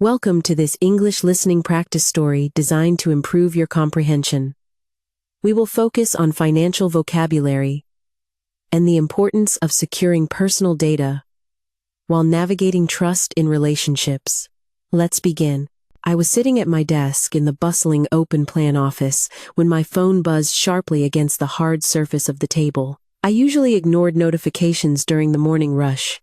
Welcome to this English listening practice story designed to improve your comprehension. We will focus on financial vocabulary and the importance of securing personal data while navigating trust in relationships. Let's begin. I was sitting at my desk in the bustling open-plan office when my phone buzzed sharply against the hard surface of the table. I usually ignored notifications during the morning rush,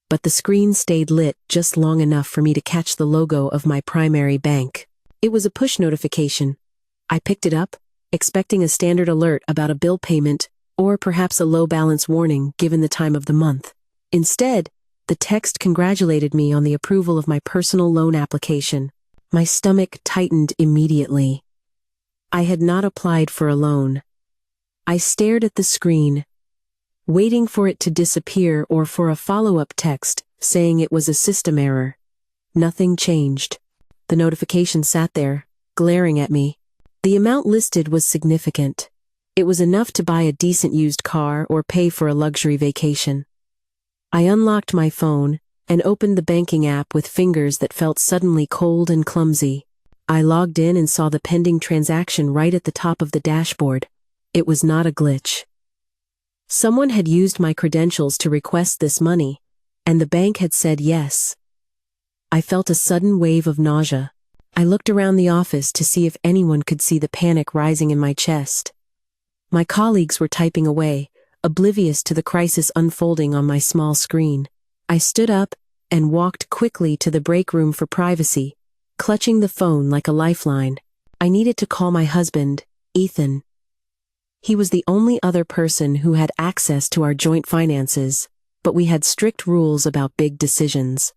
but the screen stayed lit just long enough for me to catch the logo of my primary bank. It was a push notification. I picked it up, expecting a standard alert about a bill payment or perhaps a low balance warning given the time of the month. Instead, the text congratulated me on the approval of my personal loan application. My stomach tightened immediately. I had not applied for a loan. I stared at the screen, waiting for it to disappear or for a follow-up text saying it was a system error. Nothing changed. The notification sat there, glaring at me. The amount listed was significant. It was enough to buy a decent used car or pay for a luxury vacation. I unlocked my phone and opened the banking app with fingers that felt suddenly cold and clumsy. I logged in and saw the pending transaction right at the top of the dashboard. It was not a glitch. Someone had used my credentials to request this money, and the bank had said yes. I felt a sudden wave of nausea. I looked around the office to see if anyone could see the panic rising in my chest. My colleagues were typing away, oblivious to the crisis unfolding on my small screen. I stood up and walked quickly to the break room for privacy, clutching the phone like a lifeline. I needed to call my husband, Ethan. He was the only other person who had access to our joint finances, but we had strict rules about big decisions.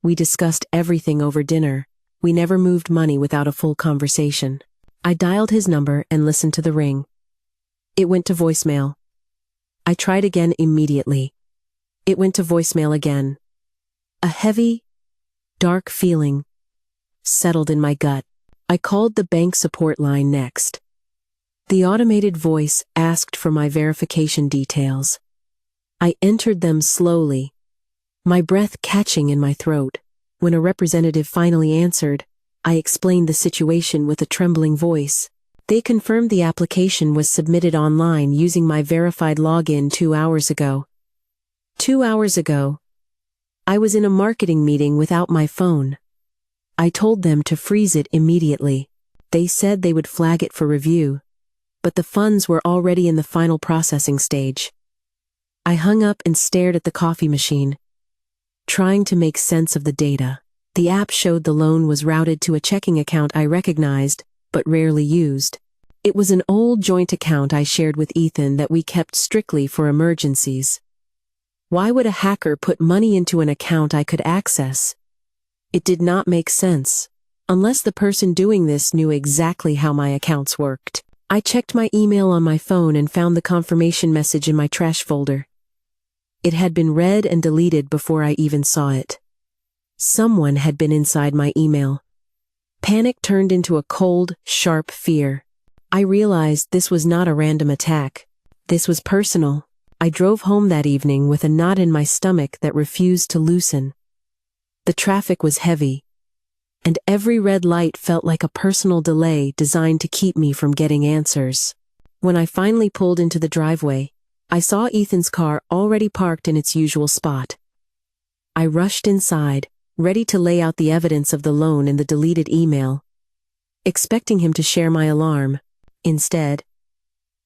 We discussed everything over dinner. We never moved money without a full conversation. I dialed his number and listened to the ring. It went to voicemail. I tried again immediately. It went to voicemail again. A heavy, dark feeling settled in my gut. I called the bank support line next. The automated voice asked for my verification details. I entered them slowly, my breath catching in my throat. When a representative finally answered, I explained the situation with a trembling voice. They confirmed the application was submitted online using my verified login 2 hours ago. 2 hours ago, I was in a marketing meeting without my phone. I told them to freeze it immediately. They said they would flag it for review, but the funds were already in the final processing stage. I hung up and stared at the coffee machine, trying to make sense of the data. The app showed the loan was routed to a checking account I recognized, but rarely used. It was an old joint account I shared with Ethan that we kept strictly for emergencies. Why would a hacker put money into an account I could access? It did not make sense, unless the person doing this knew exactly how my accounts worked. I checked my email on my phone and found the confirmation message in my trash folder. It had been read and deleted before I even saw it. Someone had been inside my email. Panic turned into a cold, sharp fear. I realized this was not a random attack. This was personal. I drove home that evening with a knot in my stomach that refused to loosen. The traffic was heavy, and every red light felt like a personal delay designed to keep me from getting answers. When I finally pulled into the driveway, I saw Ethan's car already parked in its usual spot. I rushed inside, ready to lay out the evidence of the loan in the deleted email, expecting him to share my alarm. Instead,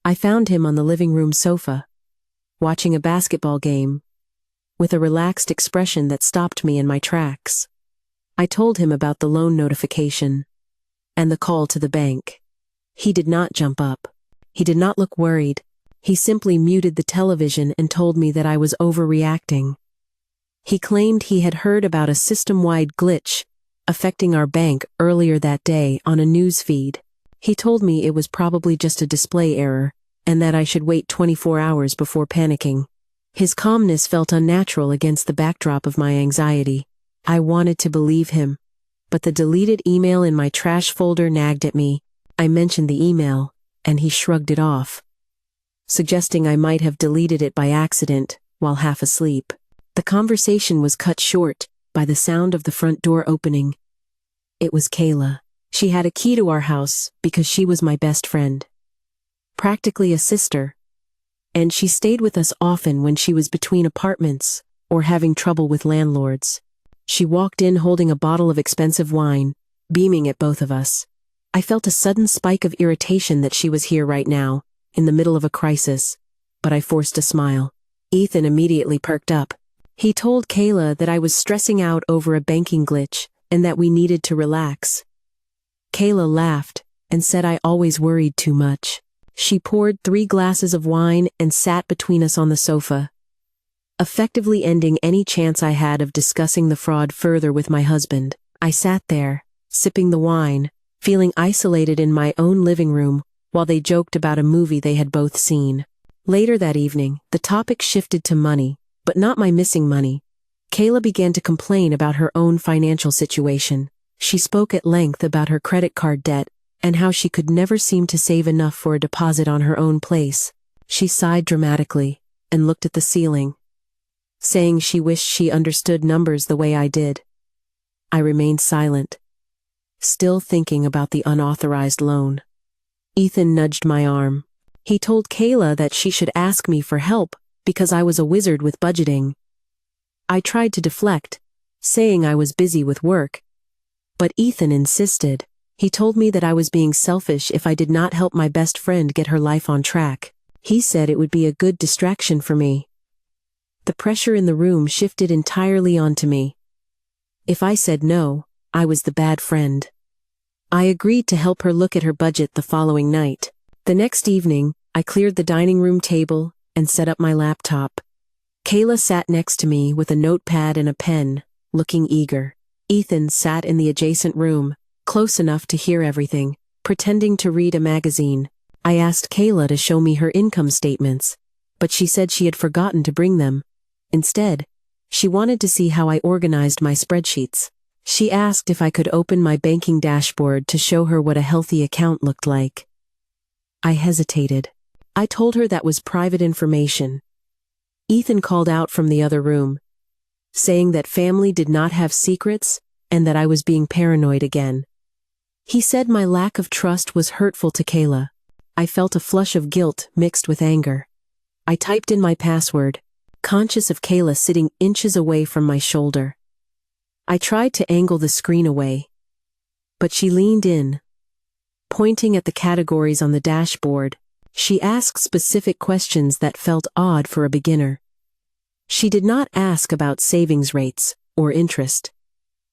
I found him on the living room sofa, watching a basketball game, with a relaxed expression that stopped me in my tracks. I told him about the loan notification and the call to the bank. He did not jump up. He did not look worried. He simply muted the television and told me that I was overreacting. He claimed he had heard about a system-wide glitch affecting our bank earlier that day on a news feed. He told me it was probably just a display error and that I should wait 24 hours before panicking. His calmness felt unnatural against the backdrop of my anxiety. I wanted to believe him, but the deleted email in my trash folder nagged at me. I mentioned the email, and he shrugged it off, suggesting I might have deleted it by accident while half asleep. The conversation was cut short by the sound of the front door opening. It was Kayla. She had a key to our house because she was my best friend. Practically a sister. And she stayed with us often when she was between apartments or having trouble with landlords. She walked in holding a bottle of expensive wine, beaming at both of us. I felt a sudden spike of irritation that she was here right now, in the middle of a crisis, but I forced a smile. Ethan immediately perked up. He told Kayla that I was stressing out over a banking glitch and that we needed to relax. Kayla laughed and said I always worried too much. She poured 3 glasses of wine and sat between us on the sofa, effectively ending any chance I had of discussing the fraud further with my husband. I sat there, sipping the wine, feeling isolated in my own living room while they joked about a movie they had both seen. Later that evening, the topic shifted to money, but not my missing money. Kayla began to complain about her own financial situation. She spoke at length about her credit card debt and how she could never seem to save enough for a deposit on her own place. She sighed dramatically and looked at the ceiling, saying she wished she understood numbers the way I did. I remained silent, still thinking about the unauthorized loan. Ethan nudged my arm. He told Kayla that she should ask me for help because I was a wizard with budgeting. I tried to deflect, saying I was busy with work. But Ethan insisted. He told me that I was being selfish if I did not help my best friend get her life on track. He said it would be a good distraction for me. The pressure in the room shifted entirely onto me. If I said no, I was the bad friend. I agreed to help her look at her budget the following night. The next evening, I cleared the dining room table and set up my laptop. Kayla sat next to me with a notepad and a pen, looking eager. Ethan sat in the adjacent room, close enough to hear everything, pretending to read a magazine. I asked Kayla to show me her income statements, but she said she had forgotten to bring them. Instead, she wanted to see how I organized my spreadsheets. She asked if I could open my banking dashboard to show her what a healthy account looked like. I hesitated. I told her that was private information. Ethan called out from the other room, saying that family did not have secrets and that I was being paranoid again. He said my lack of trust was hurtful to Kayla. I felt a flush of guilt mixed with anger. I typed in my password, conscious of Kayla sitting inches away from my shoulder. I tried to angle the screen away, but she leaned in, pointing at the categories on the dashboard. She asked specific questions that felt odd for a beginner. She did not ask about savings rates or interest.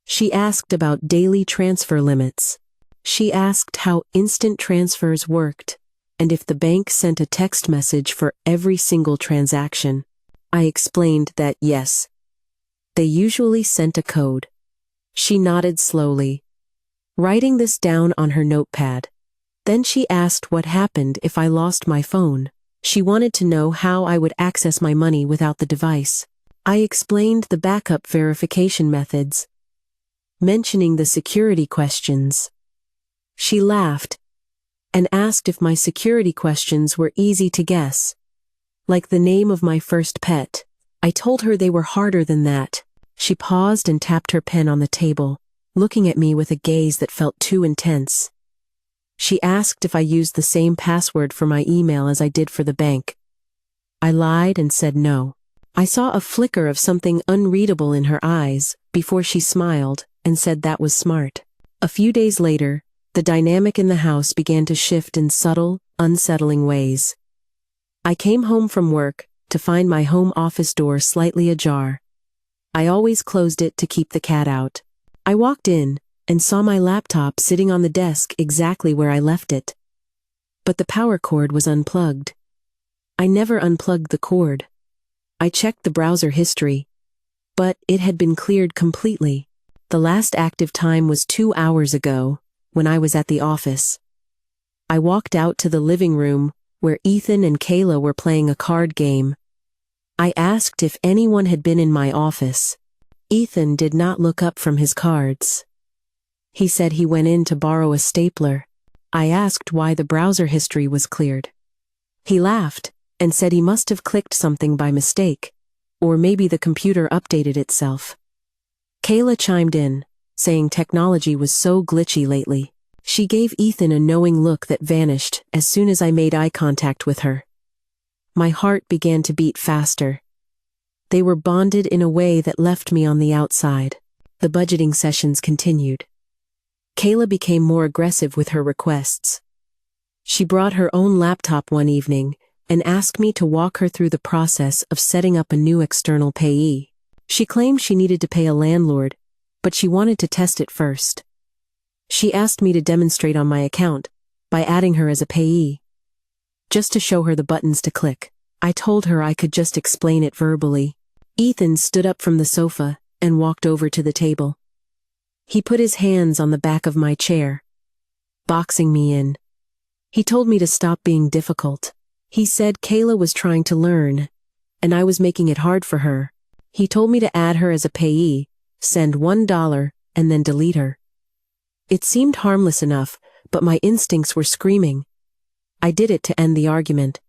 She asked about daily transfer limits. She asked how instant transfers worked and if the bank sent a text message for every single transaction. I explained that yes, they usually sent a code. She nodded slowly, writing this down on her notepad. Then she asked what happened if I lost my phone. She wanted to know how I would access my money without the device. I explained the backup verification methods, mentioning the security questions. She laughed and asked if my security questions were easy to guess, like the name of my first pet. I told her they were harder than that. She paused and tapped her pen on the table, looking at me with a gaze that felt too intense. She asked if I used the same password for my email as I did for the bank. I lied and said no. I saw a flicker of something unreadable in her eyes before she smiled and said that was smart. A few days later, the dynamic in the house began to shift in subtle, unsettling ways. I came home from work to find my home office door slightly ajar. I always closed it to keep the cat out. I walked in and saw my laptop sitting on the desk exactly where I left it. But the power cord was unplugged. I never unplugged the cord. I checked the browser history, but it had been cleared completely. The last active time was 2 hours ago, when I was at the office. I walked out to the living room, where Ethan and Kayla were playing a card game. I asked if anyone had been in my office. Ethan did not look up from his cards. He said he went in to borrow a stapler. I asked why the browser history was cleared. He laughed and said he must have clicked something by mistake, or maybe the computer updated itself. Kayla chimed in, saying technology was so glitchy lately. She gave Ethan a knowing look that vanished as soon as I made eye contact with her. My heart began to beat faster. They were bonded in a way that left me on the outside. The budgeting sessions continued. Kayla became more aggressive with her requests. She brought her own laptop one evening and asked me to walk her through the process of setting up a new external payee. She claimed she needed to pay a landlord, but she wanted to test it first. She asked me to demonstrate on my account by adding her as a payee, just to show her the buttons to click. I told her I could just explain it verbally. Ethan stood up from the sofa and walked over to the table. He put his hands on the back of my chair, boxing me in. He told me to stop being difficult. He said Kayla was trying to learn, and I was making it hard for her. He told me to add her as a payee, send $1, and then delete her. It seemed harmless enough, but my instincts were screaming. I did it to end the argument.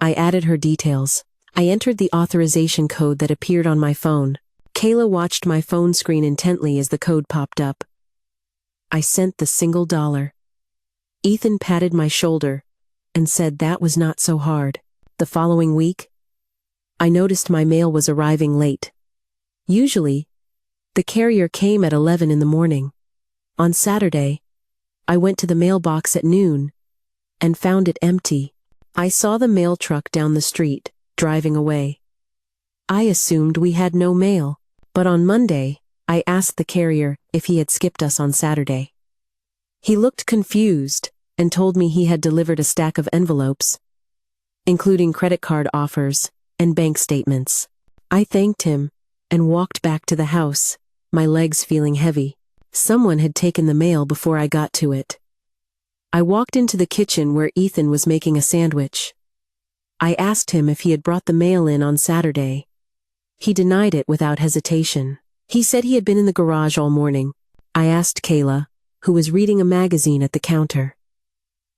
I added her details. I entered the authorization code that appeared on my phone. Kayla watched my phone screen intently as the code popped up. I sent the single $1. Ethan patted my shoulder and said that was not so hard. The following week, I noticed my mail was arriving late. Usually, the carrier came at 11 in the morning. On Saturday, I went to the mailbox at noon and found it empty. I saw the mail truck down the street, driving away. I assumed we had no mail, but on Monday, I asked the carrier if he had skipped us on Saturday. He looked confused and told me he had delivered a stack of envelopes, including credit card offers and bank statements. I thanked him and walked back to the house, my legs feeling heavy. Someone had taken the mail before I got to it. I walked into the kitchen where Ethan was making a sandwich. I asked him if he had brought the mail in on Saturday. He denied it without hesitation. He said he had been in the garage all morning. I asked Kayla, who was reading a magazine at the counter.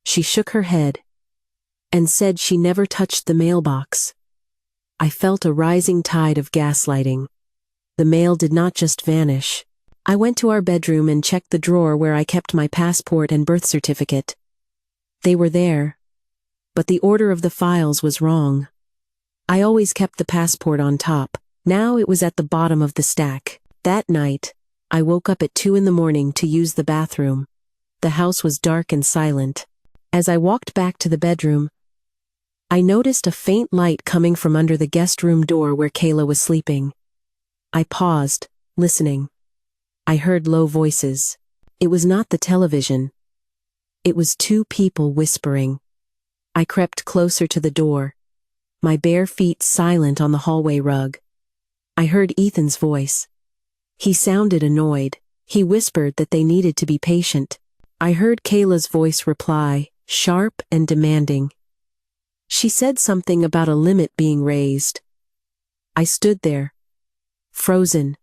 She shook her head and said she never touched the mailbox. I felt a rising tide of gaslighting. The mail did not just vanish. I went to our bedroom and checked the drawer where I kept my passport and birth certificate. They were there, but the order of the files was wrong. I always kept the passport on top. Now it was at the bottom of the stack. That night, I woke up at 2 in the morning to use the bathroom. The house was dark and silent. As I walked back to the bedroom, I noticed a faint light coming from under the guest room door where Kayla was sleeping. I paused, listening. I heard low voices. It was not the television. It was 2 people whispering. I crept closer to the door, my bare feet silent on the hallway rug. I heard Ethan's voice. He sounded annoyed. He whispered that they needed to be patient. I heard Kayla's voice reply, sharp and demanding. She said something about a limit being raised. I stood there, frozen,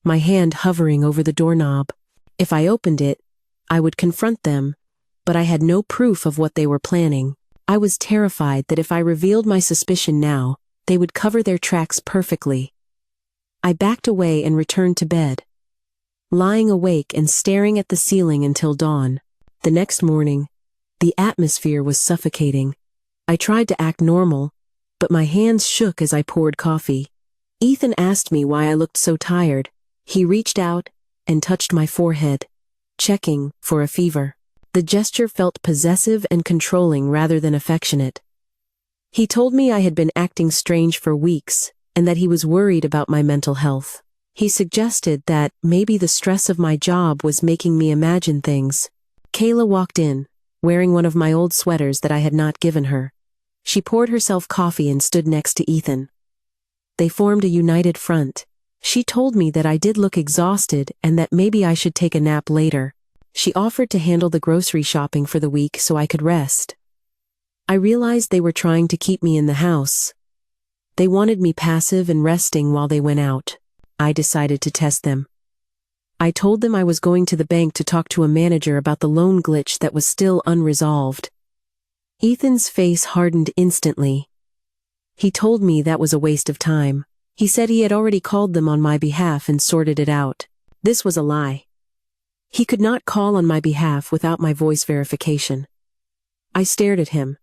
my hand hovering over the doorknob. If I opened it, I would confront them, but I had no proof of what they were planning. I was terrified that if I revealed my suspicion now, they would cover their tracks perfectly. I backed away and returned to bed, lying awake and staring at the ceiling until dawn. The next morning, the atmosphere was suffocating. I tried to act normal, but my hands shook as I poured coffee. Ethan asked me why I looked so tired. He reached out and touched my forehead, checking for a fever. The gesture felt possessive and controlling rather than affectionate. He told me I had been acting strange for weeks and that he was worried about my mental health. He suggested that maybe the stress of my job was making me imagine things. Kayla walked in, wearing one of my old sweaters that I had not given her. She poured herself coffee and stood next to Ethan. They formed a united front. She told me that I did look exhausted and that maybe I should take a nap later. She offered to handle the grocery shopping for the week so I could rest. I realized they were trying to keep me in the house. They wanted me passive and resting while they went out. I decided to test them. I told them I was going to the bank to talk to a manager about the loan glitch that was still unresolved. Ethan's face hardened instantly. He told me that was a waste of time. He said he had already called them on my behalf and sorted it out. This was a lie. He could not call on my behalf without my voice verification. I stared at him,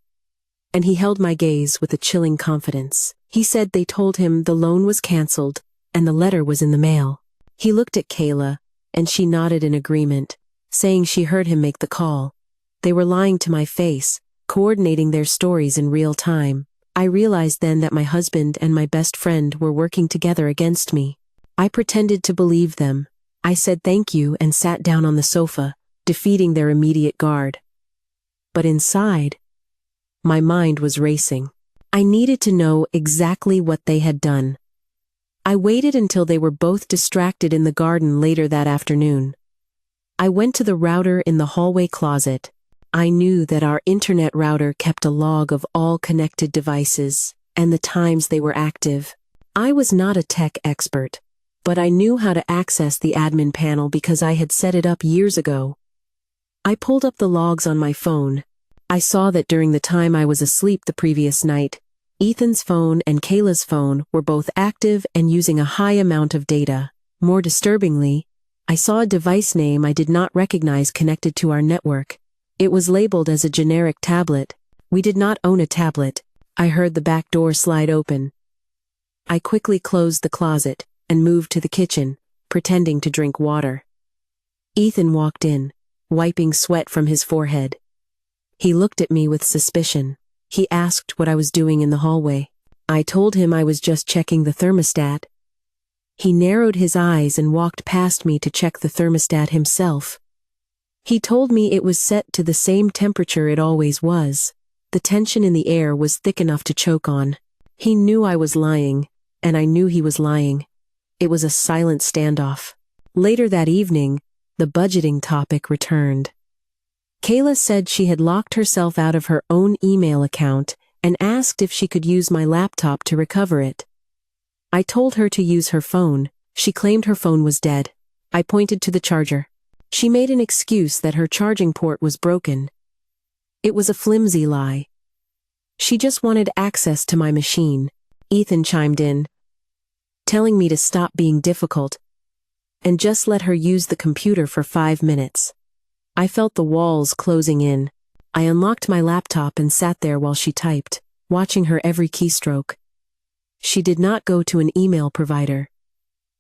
and he held my gaze with a chilling confidence. He said they told him the loan was canceled and the letter was in the mail. He looked at Kayla, and she nodded in agreement, saying she heard him make the call. They were lying to my face, coordinating their stories in real time. I realized then that my husband and my best friend were working together against me. I pretended to believe them. I said thank you and sat down on the sofa, defeating their immediate guard. But inside, my mind was racing. I needed to know exactly what they had done. I waited until they were both distracted in the garden later that afternoon. I went to the router in the hallway closet. I knew that our internet router kept a log of all connected devices and the times they were active. I was not a tech expert, but I knew how to access the admin panel because I had set it up years ago. I pulled up the logs on my phone. I saw that during the time I was asleep the previous night, Ethan's phone and Kayla's phone were both active and using a high amount of data. More disturbingly, I saw a device name I did not recognize connected to our network. It was labeled as a generic tablet. We did not own a tablet. I heard the back door slide open. I quickly closed the closet and moved to the kitchen, pretending to drink water. Ethan walked in, wiping sweat from his forehead. He looked at me with suspicion. He asked what I was doing in the hallway. I told him I was just checking the thermostat. He narrowed his eyes and walked past me to check the thermostat himself. He told me it was set to the same temperature it always was. The tension in the air was thick enough to choke on. He knew I was lying, and I knew he was lying. It was a silent standoff. Later that evening, the budgeting topic returned. Kayla said she had locked herself out of her own email account and asked if she could use my laptop to recover it. I told her to use her phone. She claimed her phone was dead. I pointed to the charger. She made an excuse that her charging port was broken. It was a flimsy lie. She just wanted access to my machine. Ethan chimed in, telling me to stop being difficult and just let her use the computer for 5 minutes. I felt the walls closing in. I unlocked my laptop and sat there while she typed, watching her every keystroke. She did not go to an email provider.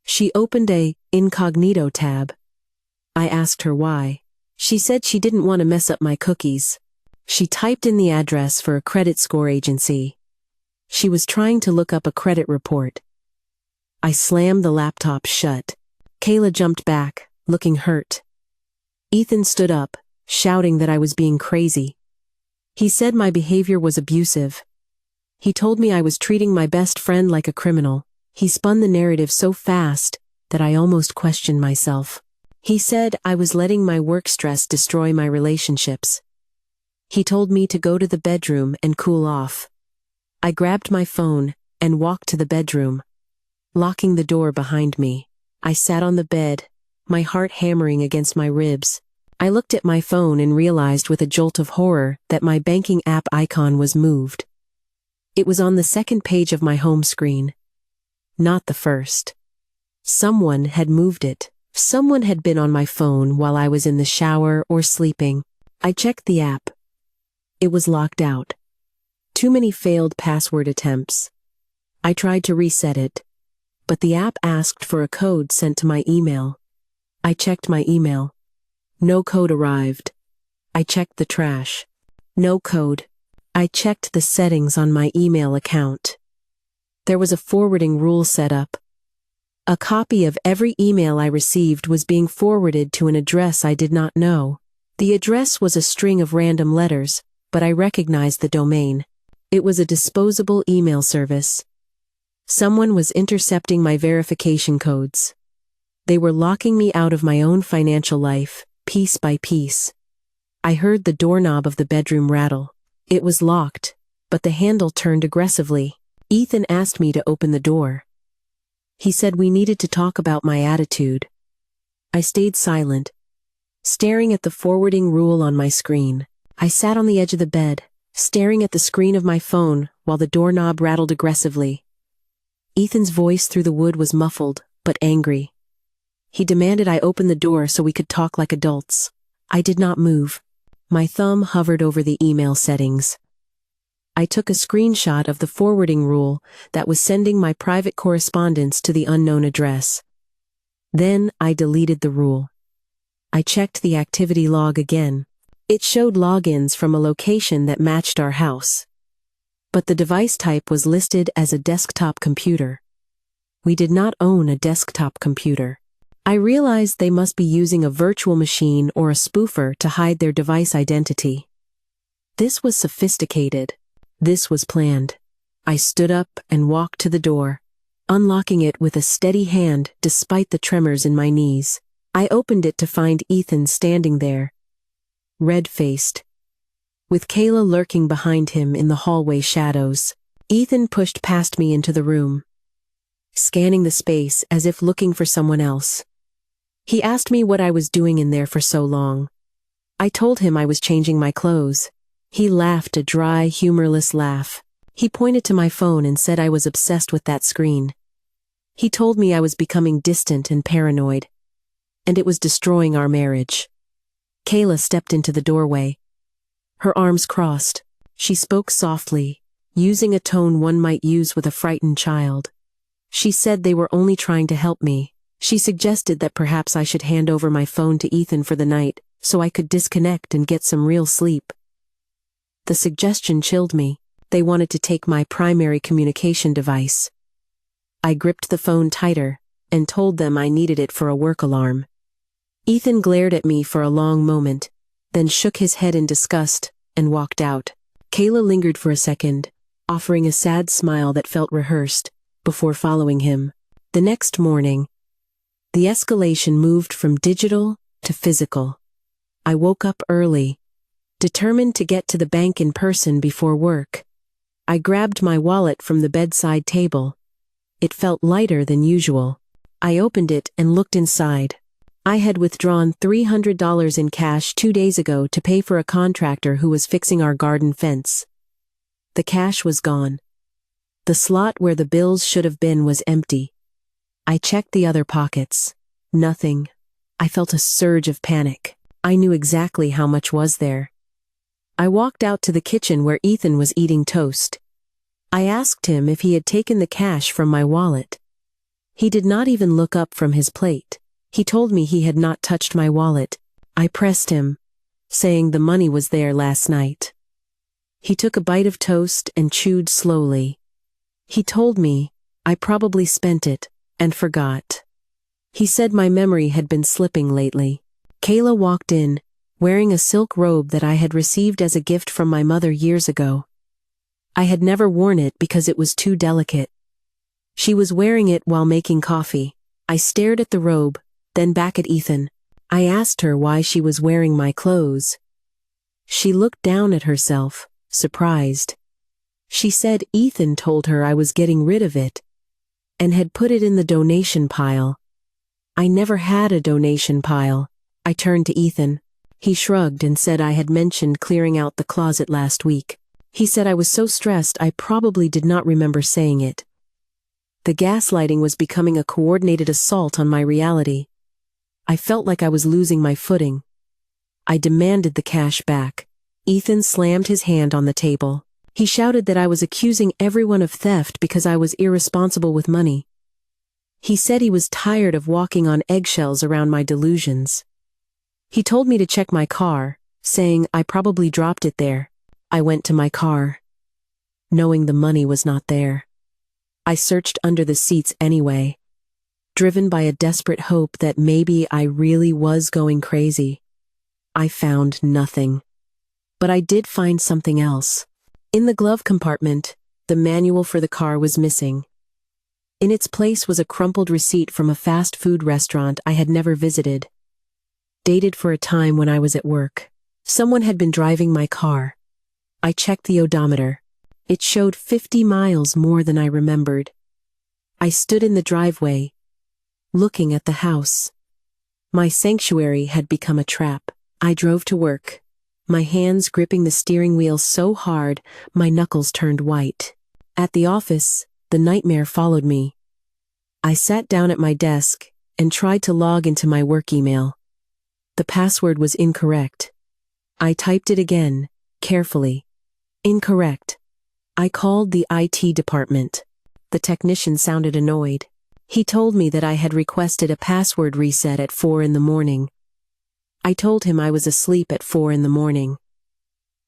She opened a incognito tab. I asked her why. She said she didn't want to mess up my cookies. She typed in the address for a credit score agency. She was trying to look up a credit report. I slammed the laptop shut. Kayla jumped back, looking hurt. Ethan stood up, shouting that I was being crazy. He said my behavior was abusive. He told me I was treating my best friend like a criminal. He spun the narrative so fast that I almost questioned myself. He said I was letting my work stress destroy my relationships. He told me to go to the bedroom and cool off. I grabbed my phone and walked to the bedroom, locking the door behind me. I sat on the bed, my heart hammering against my ribs. I looked at my phone and realized with a jolt of horror that my banking app icon was moved. It was on the second page of my home screen, not the first. Someone had moved it. Someone had been on my phone while I was in the shower or sleeping. I checked the app. It was locked out. Too many failed password attempts. I tried to reset it, but the app asked for a code sent to my email. I checked my email. No code arrived. I checked the trash. No code. I checked the settings on my email account. There was a forwarding rule set up. A copy of every email I received was being forwarded to an address I did not know. The address was a string of random letters, but I recognized the domain. It was a disposable email service. Someone was intercepting my verification codes. They were locking me out of my own financial life, piece by piece. I heard the doorknob of the bedroom rattle. It was locked, but the handle turned aggressively. Ethan asked me to open the door. He said we needed to talk about my attitude. I stayed silent, staring at the forwarding rule on my screen. I sat on the edge of the bed, staring at the screen of my phone while the doorknob rattled aggressively. Ethan's voice through the wood was muffled, but angry. He demanded I open the door so we could talk like adults. I did not move. My thumb hovered over the email settings. I took a screenshot of the forwarding rule that was sending my private correspondence to the unknown address. Then I deleted the rule. I checked the activity log again. It showed logins from a location that matched our house. But the device type was listed as a desktop computer. We did not own a desktop computer. I realized they must be using a virtual machine or a spoofer to hide their device identity. This was sophisticated. This was planned. I stood up and walked to the door, unlocking it with a steady hand despite the tremors in my knees. I opened it to find Ethan standing there, red-faced, with Kayla lurking behind him in the hallway shadows. Ethan pushed past me into the room, scanning the space as if looking for someone else. He asked me what I was doing in there for so long. I told him I was changing my clothes. He laughed a dry, humorless laugh. He pointed to my phone and said I was obsessed with that screen. He told me I was becoming distant and paranoid, and it was destroying our marriage. Kayla stepped into the doorway. Her arms crossed. She spoke softly, using a tone one might use with a frightened child. She said they were only trying to help me. She suggested that perhaps I should hand over my phone to Ethan for the night, so I could disconnect and get some real sleep. The suggestion chilled me. They wanted to take my primary communication device. I gripped the phone tighter and told them I needed it for a work alarm. Ethan glared at me for a long moment, then shook his head in disgust and walked out. Kayla lingered for a second, offering a sad smile that felt rehearsed, before following him. The next morning, the escalation moved from digital to physical. I woke up early, determined to get to the bank in person before work. I grabbed my wallet from the bedside table. It felt lighter than usual. I opened it and looked inside. I had withdrawn $300 in cash 2 days ago to pay for a contractor who was fixing our garden fence. The cash was gone. The slot where the bills should have been was empty. I checked the other pockets. Nothing. I felt a surge of panic. I knew exactly how much was there. I walked out to the kitchen where Ethan was eating toast. I asked him if he had taken the cash from my wallet. He did not even look up from his plate. He told me he had not touched my wallet. I pressed him, saying the money was there last night. He took a bite of toast and chewed slowly. He told me I probably spent it and forgot. He said my memory had been slipping lately. Kayla walked in, wearing a silk robe that I had received as a gift from my mother years ago. I had never worn it because it was too delicate. She was wearing it while making coffee. I stared at the robe, then back at Ethan. I asked her why she was wearing my clothes. She looked down at herself, surprised. She said Ethan told her I was getting rid of it, and had put it in the donation pile. I never had a donation pile. I turned to Ethan. He shrugged and said I had mentioned clearing out the closet last week. He said I was so stressed I probably did not remember saying it. The gaslighting was becoming a coordinated assault on my reality. I felt like I was losing my footing. I demanded the cash back. Ethan slammed his hand on the table. He shouted that I was accusing everyone of theft because I was irresponsible with money. He said he was tired of walking on eggshells around my delusions. He told me to check my car, saying I probably dropped it there. I went to my car, knowing the money was not there. I searched under the seats anyway, driven by a desperate hope that maybe I really was going crazy. I found nothing. But I did find something else. In the glove compartment, the manual for the car was missing. In its place was a crumpled receipt from a fast food restaurant I had never visited, dated for a time when I was at work. Someone had been driving my car. I checked the odometer. It showed 50 miles more than I remembered. I stood in the driveway, looking at the house. My sanctuary had become a trap. I drove to work, my hands gripping the steering wheel so hard my knuckles turned white. At the office, The nightmare followed me. I sat down at my desk and tried to log into my work email. The password was incorrect. I typed it again, carefully. Incorrect. I called the IT department. The technician sounded annoyed. He told me that I had requested a password reset at 4 in the morning. I told him I was asleep at 4 in the morning.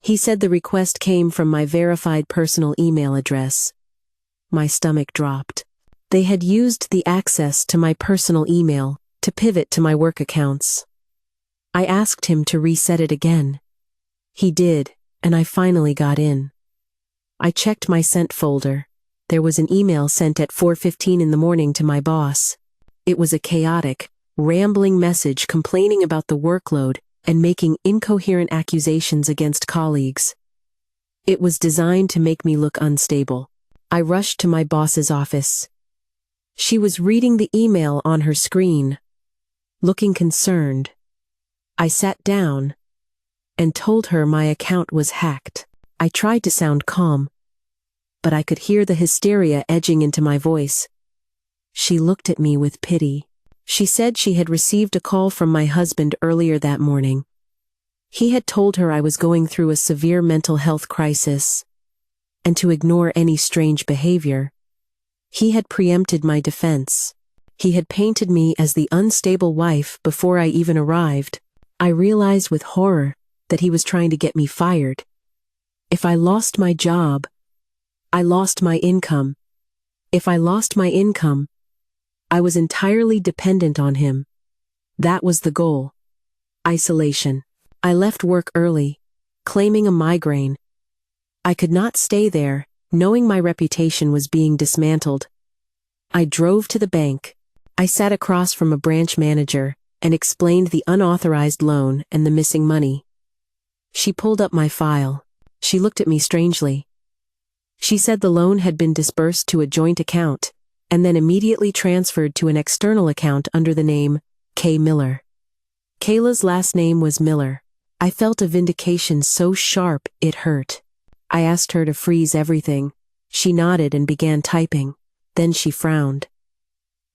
He said the request came from my verified personal email address. My stomach dropped. They had used the access to my personal email to pivot to my work accounts. I asked him to reset it again. He did, and I finally got in. I checked my sent folder. There was an email sent at 4:15 in the morning to my boss. It was a chaotic, rambling message complaining about the workload and making incoherent accusations against colleagues. It was designed to make me look unstable. I rushed to my boss's office. She was reading the email on her screen, looking concerned. I sat down and told her my account was hacked. I tried to sound calm, but I could hear the hysteria edging into my voice. She looked at me with pity. She said she had received a call from my husband earlier that morning. He had told her I was going through a severe mental health crisis, and to ignore any strange behavior. He had preempted my defense. He had painted me as the unstable wife before I even arrived. I realized with horror that he was trying to get me fired. If I lost my job, I lost my income. If I lost my income, I was entirely dependent on him. That was the goal. Isolation. I left work early, claiming a migraine. I could not stay there, knowing my reputation was being dismantled. I drove to the bank. I sat across from a branch manager and explained the unauthorized loan and the missing money. She pulled up my file. She looked at me strangely. She said the loan had been disbursed to a joint account and then immediately transferred to an external account under the name K. Miller. Kayla's last name was Miller. I felt a vindication so sharp it hurt. I asked her to freeze everything. She nodded and began typing. Then she frowned.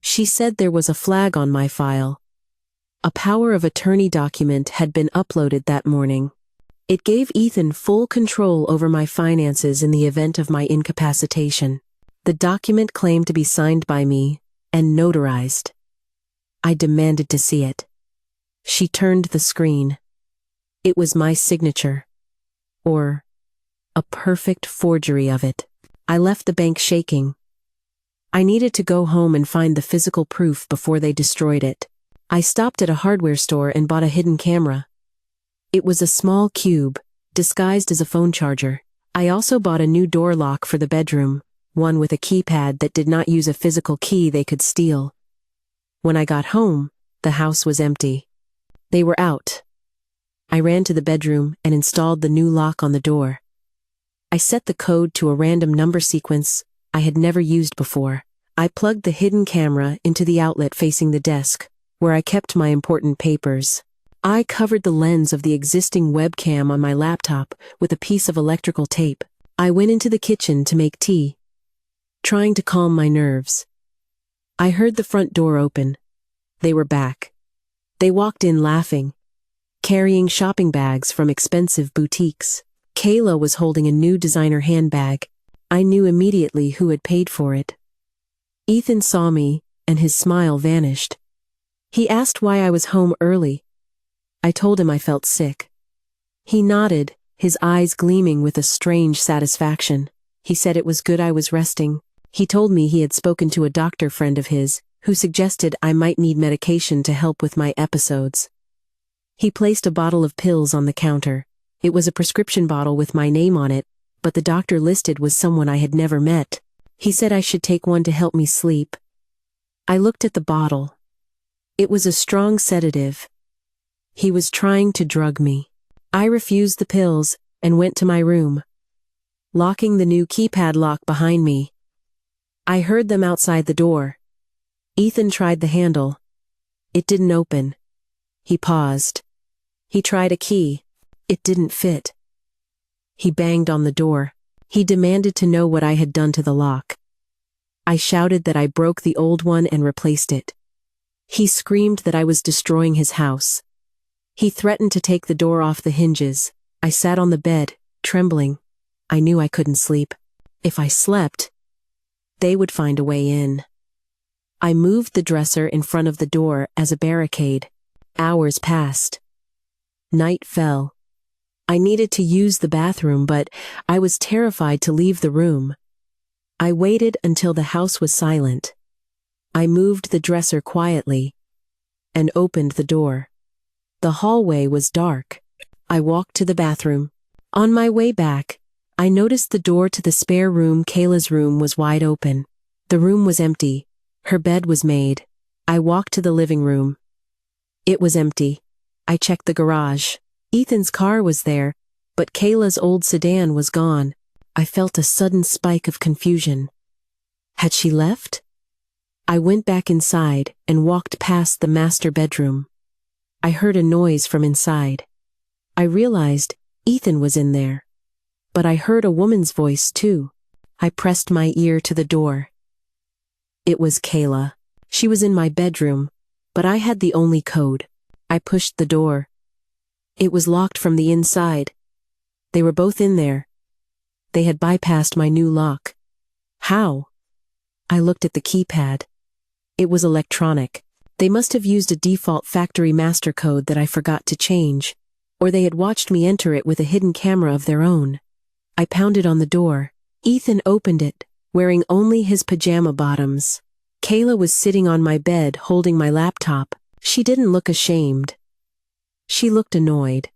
She said there was a flag on my file. A power of attorney document had been uploaded that morning. It gave Ethan full control over my finances in the event of my incapacitation. The document claimed to be signed by me and notarized. I demanded to see it. She turned the screen. It was my signature. Or a perfect forgery of it. I left the bank shaking. I needed to go home and find the physical proof before they destroyed it. I stopped at a hardware store and bought a hidden camera. It was a small cube, disguised as a phone charger. I also bought a new door lock for the bedroom, one with a keypad that did not use a physical key they could steal. When I got home, the house was empty. They were out. I ran to the bedroom and installed the new lock on the door. I set the code to a random number sequence I had never used before. I plugged the hidden camera into the outlet facing the desk, where I kept my important papers. I covered the lens of the existing webcam on my laptop with a piece of electrical tape. I went into the kitchen to make tea, trying to calm my nerves. I heard the front door open. They were back. They walked in laughing, carrying shopping bags from expensive boutiques. Kayla was holding a new designer handbag. I knew immediately who had paid for it. Ethan saw me, and his smile vanished. He asked why I was home early. I told him I felt sick. He nodded, his eyes gleaming with a strange satisfaction. He said it was good I was resting. He told me he had spoken to a doctor friend of his, who suggested I might need medication to help with my episodes. He placed a bottle of pills on the counter. It was a prescription bottle with my name on it, but the doctor listed was someone I had never met. He said I should take one to help me sleep. I looked at the bottle. It was a strong sedative. He was trying to drug me. I refused the pills and went to my room, locking the new keypad lock behind me. I heard them outside the door. Ethan tried the handle. It didn't open. He paused. He tried a key. It didn't fit. He banged on the door. He demanded to know what I had done to the lock. I shouted that I broke the old one and replaced it. He screamed that I was destroying his house. He threatened to take the door off the hinges. I sat on the bed, trembling. I knew I couldn't sleep. If I slept, they would find a way in. I moved the dresser in front of the door as a barricade. Hours passed. Night fell. I needed to use the bathroom, but I was terrified to leave the room. I waited until the house was silent. I moved the dresser quietly and opened the door. The hallway was dark. I walked to the bathroom. On my way back, I noticed the door to the spare room, Kayla's room, was wide open. The room was empty. Her bed was made. I walked to the living room. It was empty. I checked the garage. Ethan's car was there, but Kayla's old sedan was gone. I felt a sudden spike of confusion. Had she left? I went back inside and walked past the master bedroom. I heard a noise from inside. I realized Ethan was in there. But I heard a woman's voice too. I pressed my ear to the door. It was Kayla. She was in my bedroom, but I had the only code. I pushed the door. It was locked from the inside. They were both in there. They had bypassed my new lock. How? I looked at the keypad. It was electronic. They must have used a default factory master code that I forgot to change, or they had watched me enter it with a hidden camera of their own. I pounded on the door. Ethan opened it, wearing only his pajama bottoms. Kayla was sitting on my bed holding my laptop. She didn't look ashamed. She looked annoyed.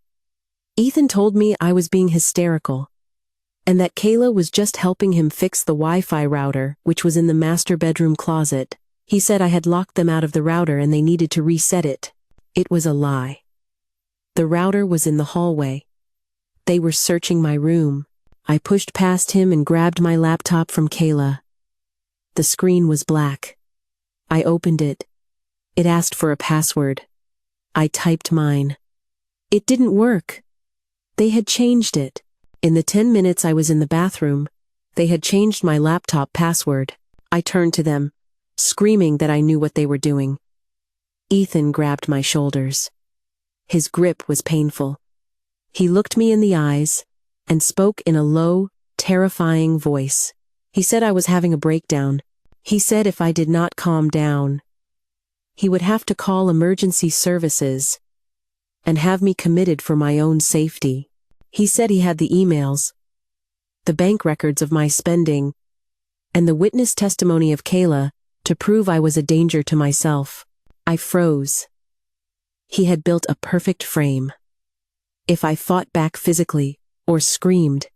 Ethan told me I was being hysterical, and that Kayla was just helping him fix the Wi-Fi router, which was in the master bedroom closet. He said I had locked them out of the router and they needed to reset it. It was a lie. The router was in the hallway. They were searching my room. I pushed past him and grabbed my laptop from Kayla. The screen was black. I opened it. It asked for a password. I typed mine. It didn't work. They had changed it. In the 10 minutes I was in the bathroom, they had changed my laptop password. I turned to them, screaming that I knew what they were doing. Ethan grabbed my shoulders. His grip was painful. He looked me in the eyes and spoke in a low, terrifying voice. He said I was having a breakdown. He said if I did not calm down, he would have to call emergency services and have me committed for my own safety. He said he had the emails, the bank records of my spending, and the witness testimony of Kayla to prove I was a danger to myself. I froze. He had built a perfect frame. If I fought back physically or screamed,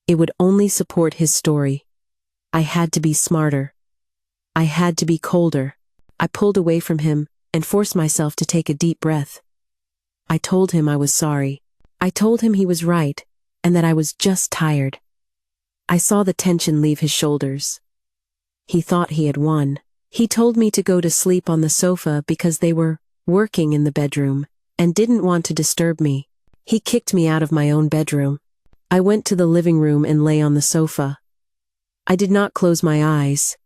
it would only support his story. I had to be smarter. I had to be colder. I pulled away from him and forced myself to take a deep breath. I told him I was sorry. I told him he was right and that I was just tired. I saw the tension leave his shoulders. He thought he had won. He told me to go to sleep on the sofa because they were working in the bedroom and didn't want to disturb me. He kicked me out of my own bedroom. I went to the living room and lay on the sofa. I did not close my eyes.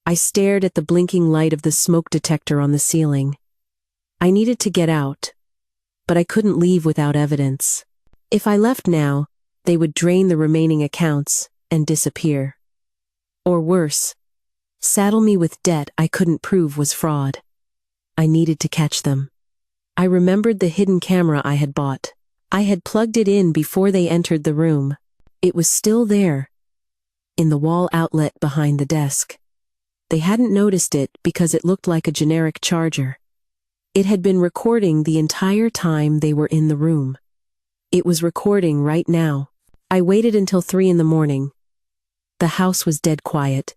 I stared at the blinking light of the smoke detector on the ceiling. I needed to get out, but I couldn't leave without evidence. If I left now, they would drain the remaining accounts and disappear. Or worse, saddle me with debt I couldn't prove was fraud. I needed to catch them. I remembered the hidden camera I had bought. I had plugged it in before they entered the room. It was still there, in the wall outlet behind the desk. They hadn't noticed it because it looked like a generic charger. It had been recording the entire time they were in the room. It was recording right now. I waited until 3 a.m. The house was dead quiet.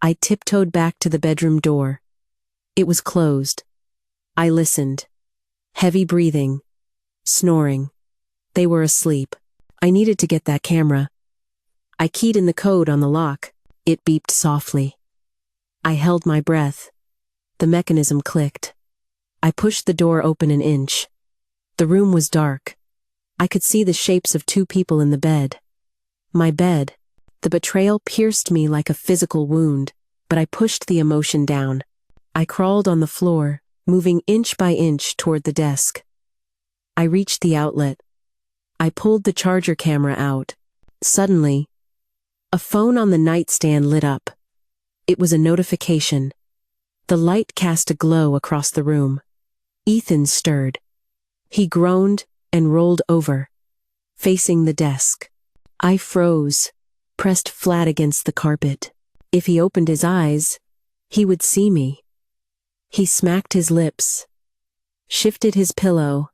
I tiptoed back to the bedroom door. It was closed. I listened. Heavy breathing. Snoring. They were asleep. I needed to get that camera. I keyed in the code on the lock. It beeped softly. I held my breath. The mechanism clicked. I pushed the door open an inch. The room was dark. I could see the shapes of 2 people in the bed. My bed. The betrayal pierced me like a physical wound. but I pushed the emotion down. I crawled on the floor, moving inch by inch toward the desk. I reached the outlet. I pulled the charger camera out. Suddenly, a phone on the nightstand lit up. It was a notification. The light cast a glow across the room. Ethan stirred. He groaned and rolled over, facing the desk. I froze, pressed flat against the carpet. If he opened his eyes, he would see me. He smacked his lips, shifted his pillow,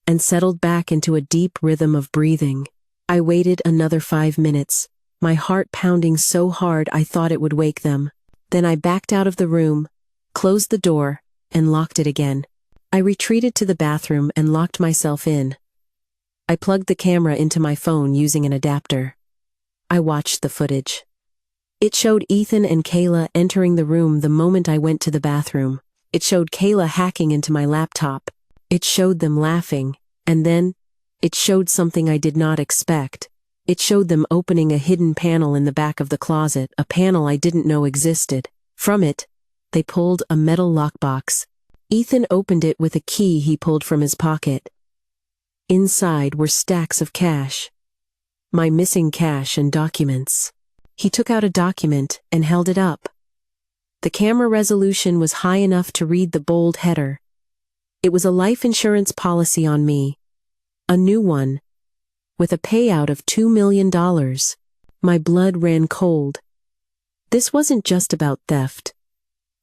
and settled back into a deep rhythm of breathing. I waited another 5 minutes, my heart pounding so hard I thought it would wake them. Then I backed out of the room, closed the door, and locked it again. I retreated to the bathroom and locked myself in. I plugged the camera into my phone using an adapter. I watched the footage. It showed Ethan and Kayla entering the room the moment I went to the bathroom. It showed Kayla hacking into my laptop. It showed them laughing, and then, it showed something I did not expect. It showed them opening a hidden panel in the back of the closet, a panel I didn't know existed. From it, they pulled a metal lockbox. Ethan opened it with a key he pulled from his pocket. Inside were stacks of cash. My missing cash and documents. He took out a document and held it up. The camera resolution was high enough to read the bold header. It was a life insurance policy on me. A new one. With a payout of $2 million. My blood ran cold. This wasn't just about theft.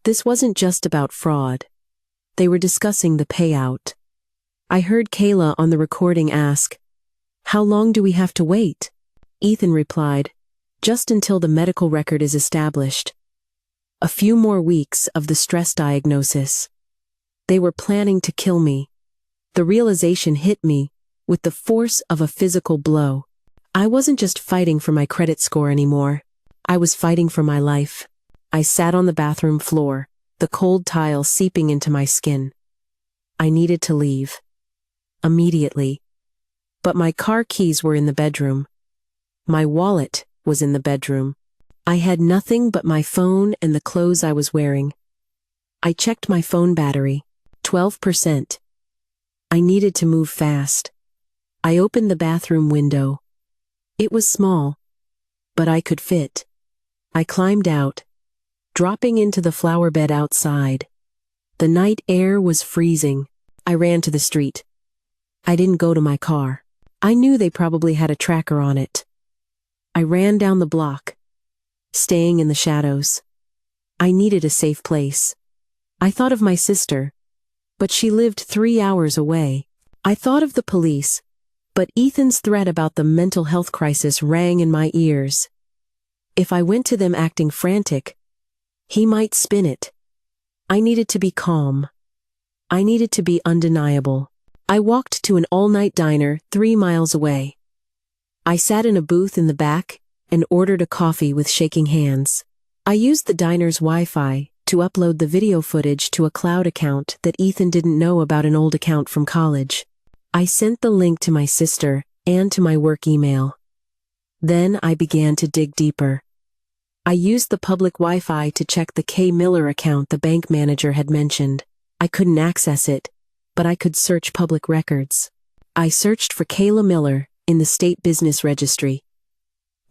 This wasn't just about fraud. They were discussing the payout. I heard Kayla on the recording ask, "How long do we have to wait?" Ethan replied, "Just until the medical record is established. A few more weeks of the stress diagnosis." They were planning to kill me. The realization hit me with the force of a physical blow. I wasn't just fighting for my credit score anymore. I was fighting for my life. I sat on the bathroom floor, the cold tile seeping into my skin. I needed to leave. Immediately. But my car keys were in the bedroom. My wallet was in the bedroom. I had nothing but my phone and the clothes I was wearing. I checked my phone battery. 12%. I needed to move fast. I opened the bathroom window. It was small, but I could fit. I climbed out, dropping into the flower bed outside. The night air was freezing. I ran to the street. I didn't go to my car. I knew they probably had a tracker on it. I ran down the block, staying in the shadows. I needed a safe place. I thought of my sister, but she lived 3 hours away. I thought of the police, but Ethan's threat about the mental health crisis rang in my ears. If I went to them acting frantic, he might spin it. I needed to be calm. I needed to be undeniable. I walked to an all-night diner 3 miles away. I sat in a booth in the back and ordered a coffee with shaking hands. I used the diner's Wi-Fi to upload the video footage to a cloud account that Ethan didn't know about, an old account from college. I sent the link to my sister and to my work email. Then I began to dig deeper. I used the public Wi-Fi to check the K. Miller account the bank manager had mentioned. I couldn't access it, but I could search public records. I searched for Kayla Miller in the state business registry.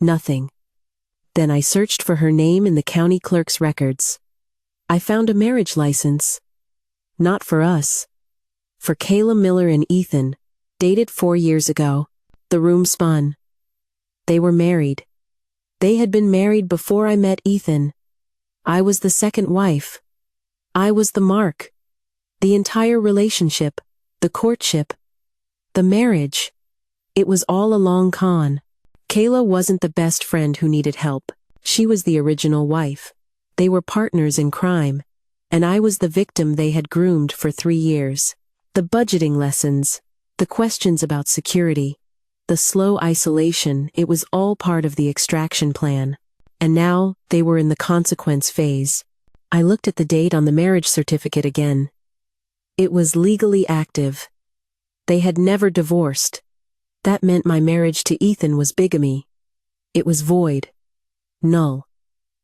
Nothing. Then I searched for her name in the county clerk's records. I found a marriage license. Not for us. For Kayla Miller and Ethan, dated 4 years ago. The room spun. They were married. They had been married before I met Ethan. I was the second wife. I was the mark. The entire relationship, the courtship, the marriage. It was all a long con. Kayla wasn't the best friend who needed help. She was the original wife. They were partners in crime, and I was the victim they had groomed for 3 years. The budgeting lessons, the questions about security, the slow isolation, it was all part of the extraction plan. And now, they were in the consequence phase. I looked at the date on the marriage certificate again. It was legally active. They had never divorced. That meant my marriage to Ethan was bigamy. It was void. Null.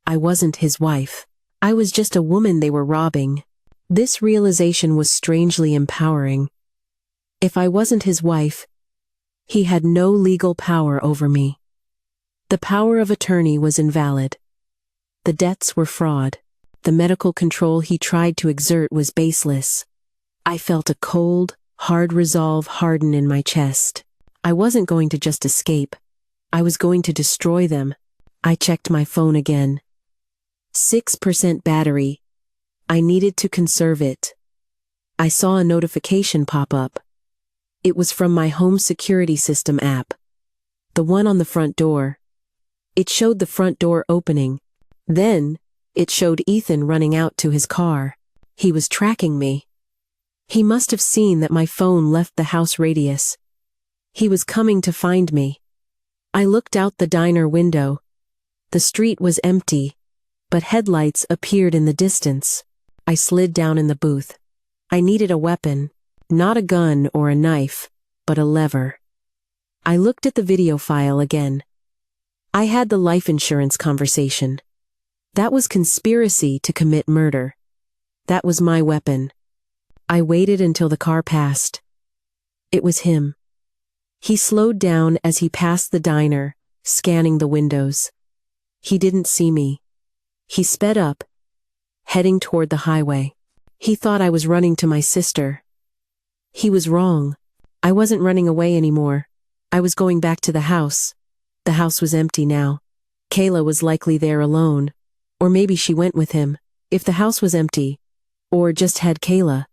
I wasn't his wife. I was just a woman they were robbing. This realization was strangely empowering. If I wasn't his wife, he had no legal power over me. The power of attorney was invalid. The debts were fraud. The medical control he tried to exert was baseless. I felt a cold, hard resolve harden in my chest. I wasn't going to just escape. I was going to destroy them. I checked my phone again. 6% battery. I needed to conserve it. I saw a notification pop up. It was from my home security system app. The one on the front door. It showed the front door opening. Then, it showed Ethan running out to his car. He was tracking me. He must have seen that my phone left the house radius. He was coming to find me. I looked out the diner window. The street was empty, but headlights appeared in the distance. I slid down in the booth. I needed a weapon, not a gun or a knife, but a lever. I looked at the video file again. I had the life insurance conversation. That was conspiracy to commit murder. That was my weapon. I waited until the car passed. It was him. He slowed down as he passed the diner, scanning the windows. He didn't see me. He sped up, heading toward the highway. He thought I was running to my sister. He was wrong. I wasn't running away anymore. I was going back to the house. The house was empty now. Kayla was likely there alone. Or maybe she went with him. If the house was empty, or just had Kayla,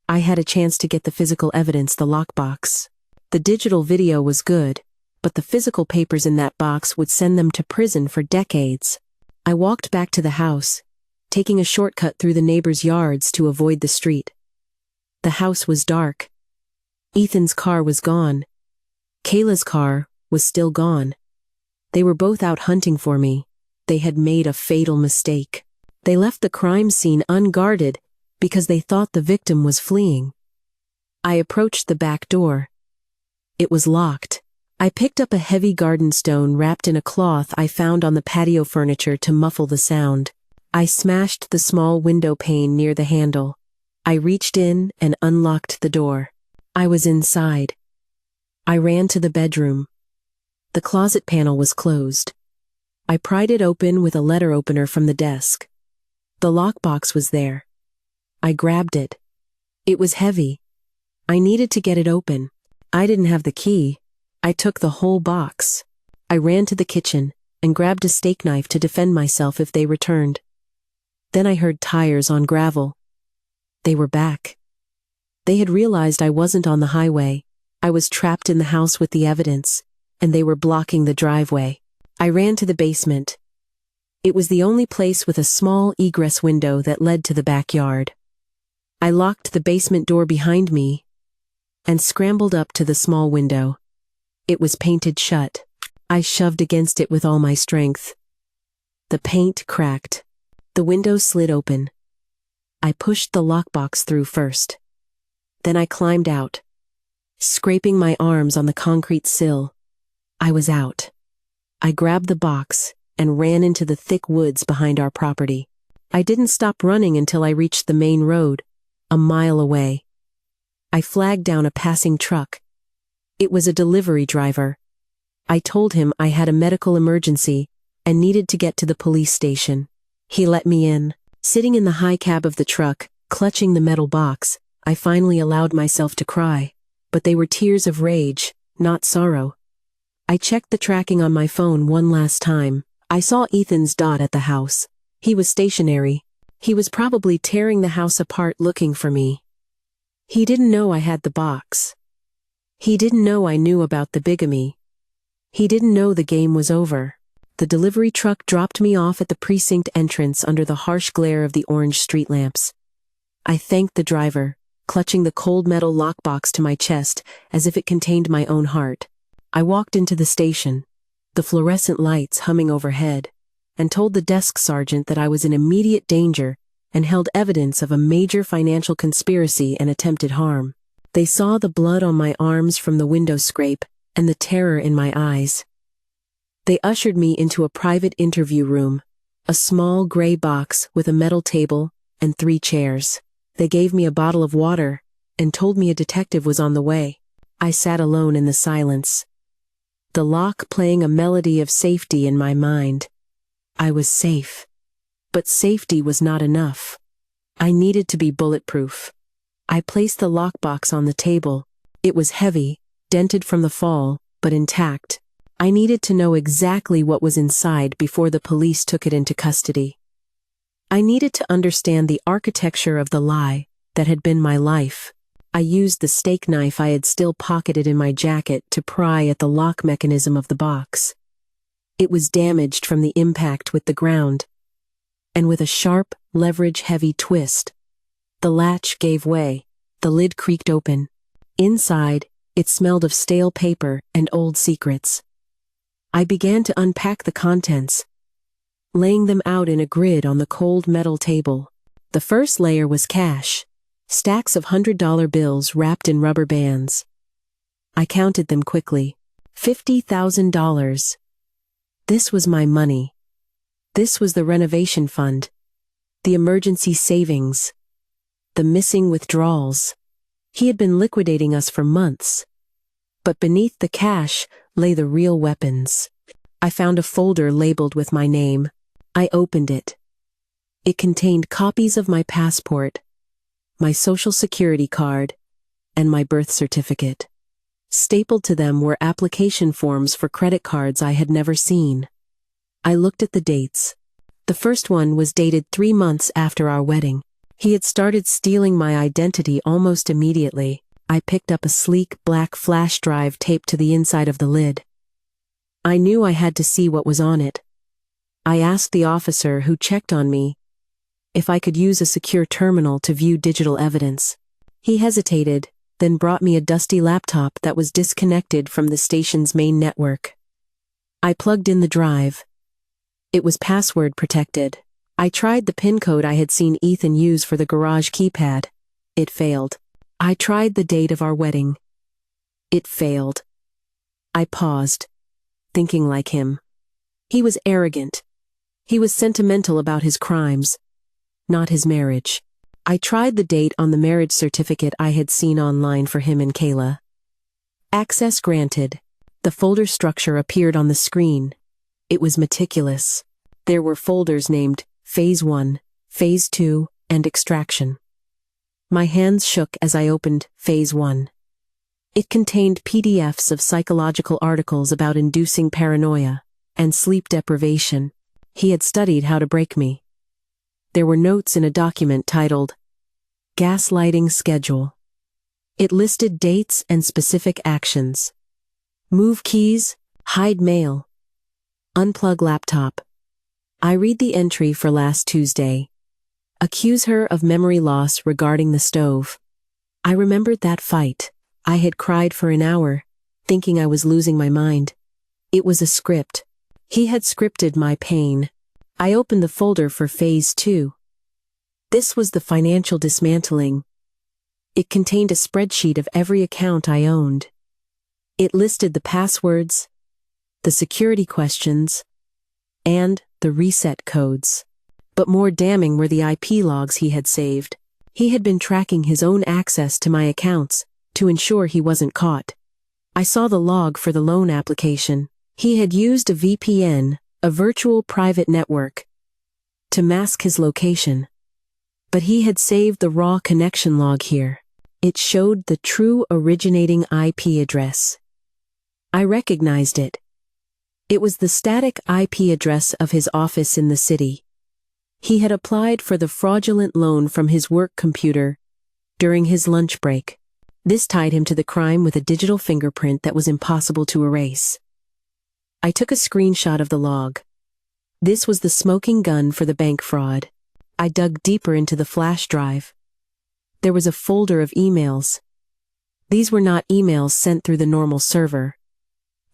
I had a chance to get the physical evidence, the lockbox. The digital video was good, but the physical papers in that box would send them to prison for decades. I walked back to the house, taking a shortcut through the neighbors' yards to avoid the street. The house was dark. Ethan's car was gone. Kayla's car was still gone. They were both out hunting for me. They had made a fatal mistake. They left the crime scene unguarded because they thought the victim was fleeing. I approached the back door. It was locked. I picked up a heavy garden stone wrapped in a cloth I found on the patio furniture to muffle the sound. I smashed the small window pane near the handle. I reached in and unlocked the door. I was inside. I ran to the bedroom. The closet panel was closed. I pried it open with a letter opener from the desk. The lockbox was there. I grabbed it. It was heavy. I needed to get it open. I didn't have the key. I took the whole box. I ran to the kitchen and grabbed a steak knife to defend myself if they returned. Then I heard tires on gravel. They were back. They had realized I wasn't on the highway. I was trapped in the house with the evidence, and they were blocking the driveway. I ran to the basement. It was the only place with a small egress window that led to the backyard. I locked the basement door behind me and scrambled up to the small window. It was painted shut. I shoved against it with all my strength. The paint cracked. The window slid open. I pushed the lockbox through first. Then I climbed out, scraping my arms on the concrete sill. I was out. I grabbed the box and ran into the thick woods behind our property. I didn't stop running until I reached the main road, a mile away. I flagged down a passing truck. It was a delivery driver. I told him I had a medical emergency and needed to get to the police station. He let me in. Sitting in the high cab of the truck, clutching the metal box, I finally allowed myself to cry. But they were tears of rage, not sorrow. I checked the tracking on my phone one last time. I saw Ethan's dot at the house. He was stationary. He was probably tearing the house apart looking for me. He didn't know I had the box. He didn't know I knew about the bigamy. He didn't know the game was over. The delivery truck dropped me off at the precinct entrance under the harsh glare of the orange street lamps. I thanked the driver, clutching the cold metal lockbox to my chest as if it contained my own heart. I walked into the station, the fluorescent lights humming overhead, and told the desk sergeant that I was in immediate danger and held evidence of a major financial conspiracy and attempted harm. They saw the blood on my arms from the window scrape and the terror in my eyes. They ushered me into a private interview room, A small gray box with a metal table and 3 chairs. They gave me a bottle of water and told me a detective was on the way. I sat alone in the silence, the lock playing a melody of safety in my mind. I was safe. But safety was not enough. I needed to be bulletproof. I placed the lockbox on the table. It was heavy, dented from the fall, but intact. I needed to know exactly what was inside before the police took it into custody. I needed to understand the architecture of the lie that had been my life. I used the steak knife I had still pocketed in my jacket to pry at the lock mechanism of the box. It was damaged from the impact with the ground, and with a sharp, leverage-heavy twist, the latch gave way. The lid creaked open. Inside, it smelled of stale paper and old secrets. I began to unpack the contents, laying them out in a grid on the cold metal table. The first layer was cash, stacks of $100 bills wrapped in rubber bands. I counted them quickly. $50,000. This was my money. This was the renovation fund, the emergency savings, the missing withdrawals. He had been liquidating us for months. But beneath the cash lay the real weapons. I found a folder labeled with my name. I opened it. It contained copies of my passport, my social security card, and my birth certificate. Stapled to them were application forms for credit cards I had never seen. I looked at the dates. The first one was dated 3 months after our wedding. He had started stealing my identity almost immediately. I picked up a sleek black flash drive taped to the inside of the lid. I knew I had to see what was on it. I asked the officer who checked on me if I could use a secure terminal to view digital evidence. He hesitated, then brought me a dusty laptop that was disconnected from the station's main network. I plugged in the drive. It was password protected. I tried the PIN code I had seen Ethan use for the garage keypad. It failed. I tried the date of our wedding. It failed. I paused, thinking like him. He was arrogant. He was sentimental about his crimes, not his marriage. I tried the date on the marriage certificate I had seen online for him and Kayla. Access granted. The folder structure appeared on the screen. It was meticulous. There were folders named Phase 1, Phase 2, and Extraction. My hands shook as I opened Phase 1. It contained PDFs of psychological articles about inducing paranoia and sleep deprivation. He had studied how to break me. There were notes in a document titled Gaslighting Schedule. It listed dates and specific actions. Move keys, hide mail, unplug laptop. I read the entry for last Tuesday. Accuse her of memory loss regarding the stove. I remembered that fight. I had cried for an hour, thinking I was losing my mind. It was a script. He had scripted my pain. I opened the folder for Phase 2. This was the financial dismantling. It contained a spreadsheet of every account I owned. It listed the passwords, the security questions, and the reset codes. But more damning were the IP logs he had saved. He had been tracking his own access to my accounts to ensure he wasn't caught. I saw the log for the loan application. He had used a VPN, a virtual private network, to mask his location. But he had saved the raw connection log here. It showed the true originating IP address. I recognized it. It was the static IP address of his office in the city. He had applied for the fraudulent loan from his work computer during his lunch break. This tied him to the crime with a digital fingerprint that was impossible to erase. I took a screenshot of the log. This was the smoking gun for the bank fraud. I dug deeper into the flash drive. There was a folder of emails. These were not emails sent through the normal server.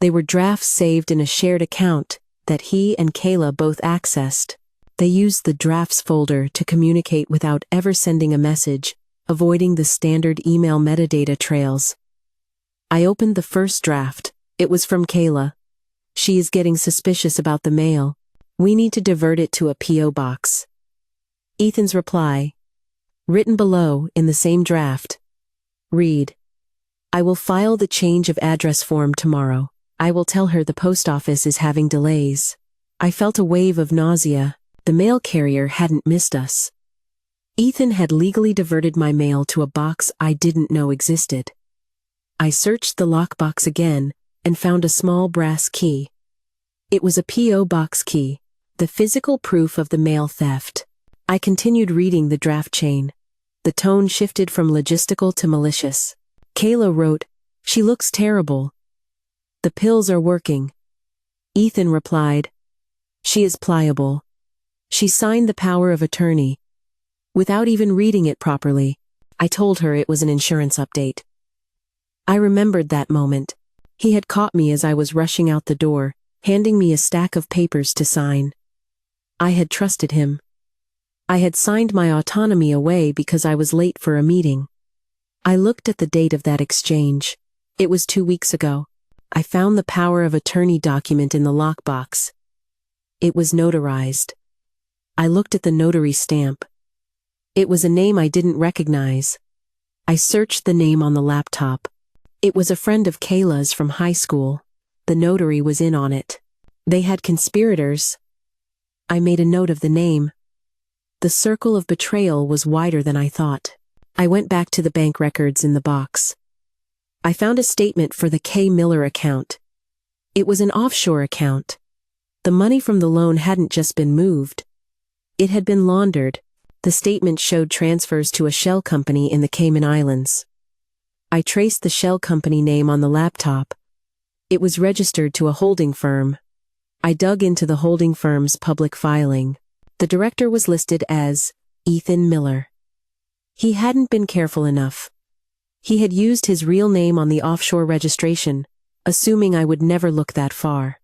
They were drafts saved in a shared account that he and Kayla both accessed. They used the drafts folder to communicate without ever sending a message, avoiding the standard email metadata trails. I opened the first draft. It was from Kayla. She is getting suspicious about the mail. We need to divert it to a P.O. box. Ethan's reply, written below in the same draft, read, I will file the change of address form tomorrow. I will tell her the post office is having delays. I felt a wave of nausea. The mail carrier hadn't missed us. Ethan had legally diverted my mail to a box I didn't know existed. I searched the lockbox again and found a small brass key. It was a P.O. box key, the physical proof of the mail theft. I continued reading the draft chain. The tone shifted from logistical to malicious. Kayla wrote, she looks terrible. The pills are working. Ethan replied, she is pliable. She signed the power of attorney. Without even reading it properly, I told her it was an insurance update. I remembered that moment. He had caught me as I was rushing out the door, handing me a stack of papers to sign. I had trusted him. I had signed my autonomy away because I was late for a meeting. I looked at the date of that exchange. It was 2 weeks ago. I found the power of attorney document in the lockbox. It was notarized. I looked at the notary stamp. It was a name I didn't recognize. I searched the name on the laptop. It was a friend of Kayla's from high school. The notary was in on it. They had conspirators. I made a note of the name. The circle of betrayal was wider than I thought. I went back to the bank records in the box. I found a statement for the K. Miller account. It was an offshore account. The money from the loan hadn't just been moved. It had been laundered. The statement showed transfers to a shell company in the Cayman Islands. I traced the shell company name on the laptop. It was registered to a holding firm. I dug into the holding firm's public filing. The director was listed as Ethan Miller. He hadn't been careful enough. He had used his real name on the offshore registration, assuming I would never look that far.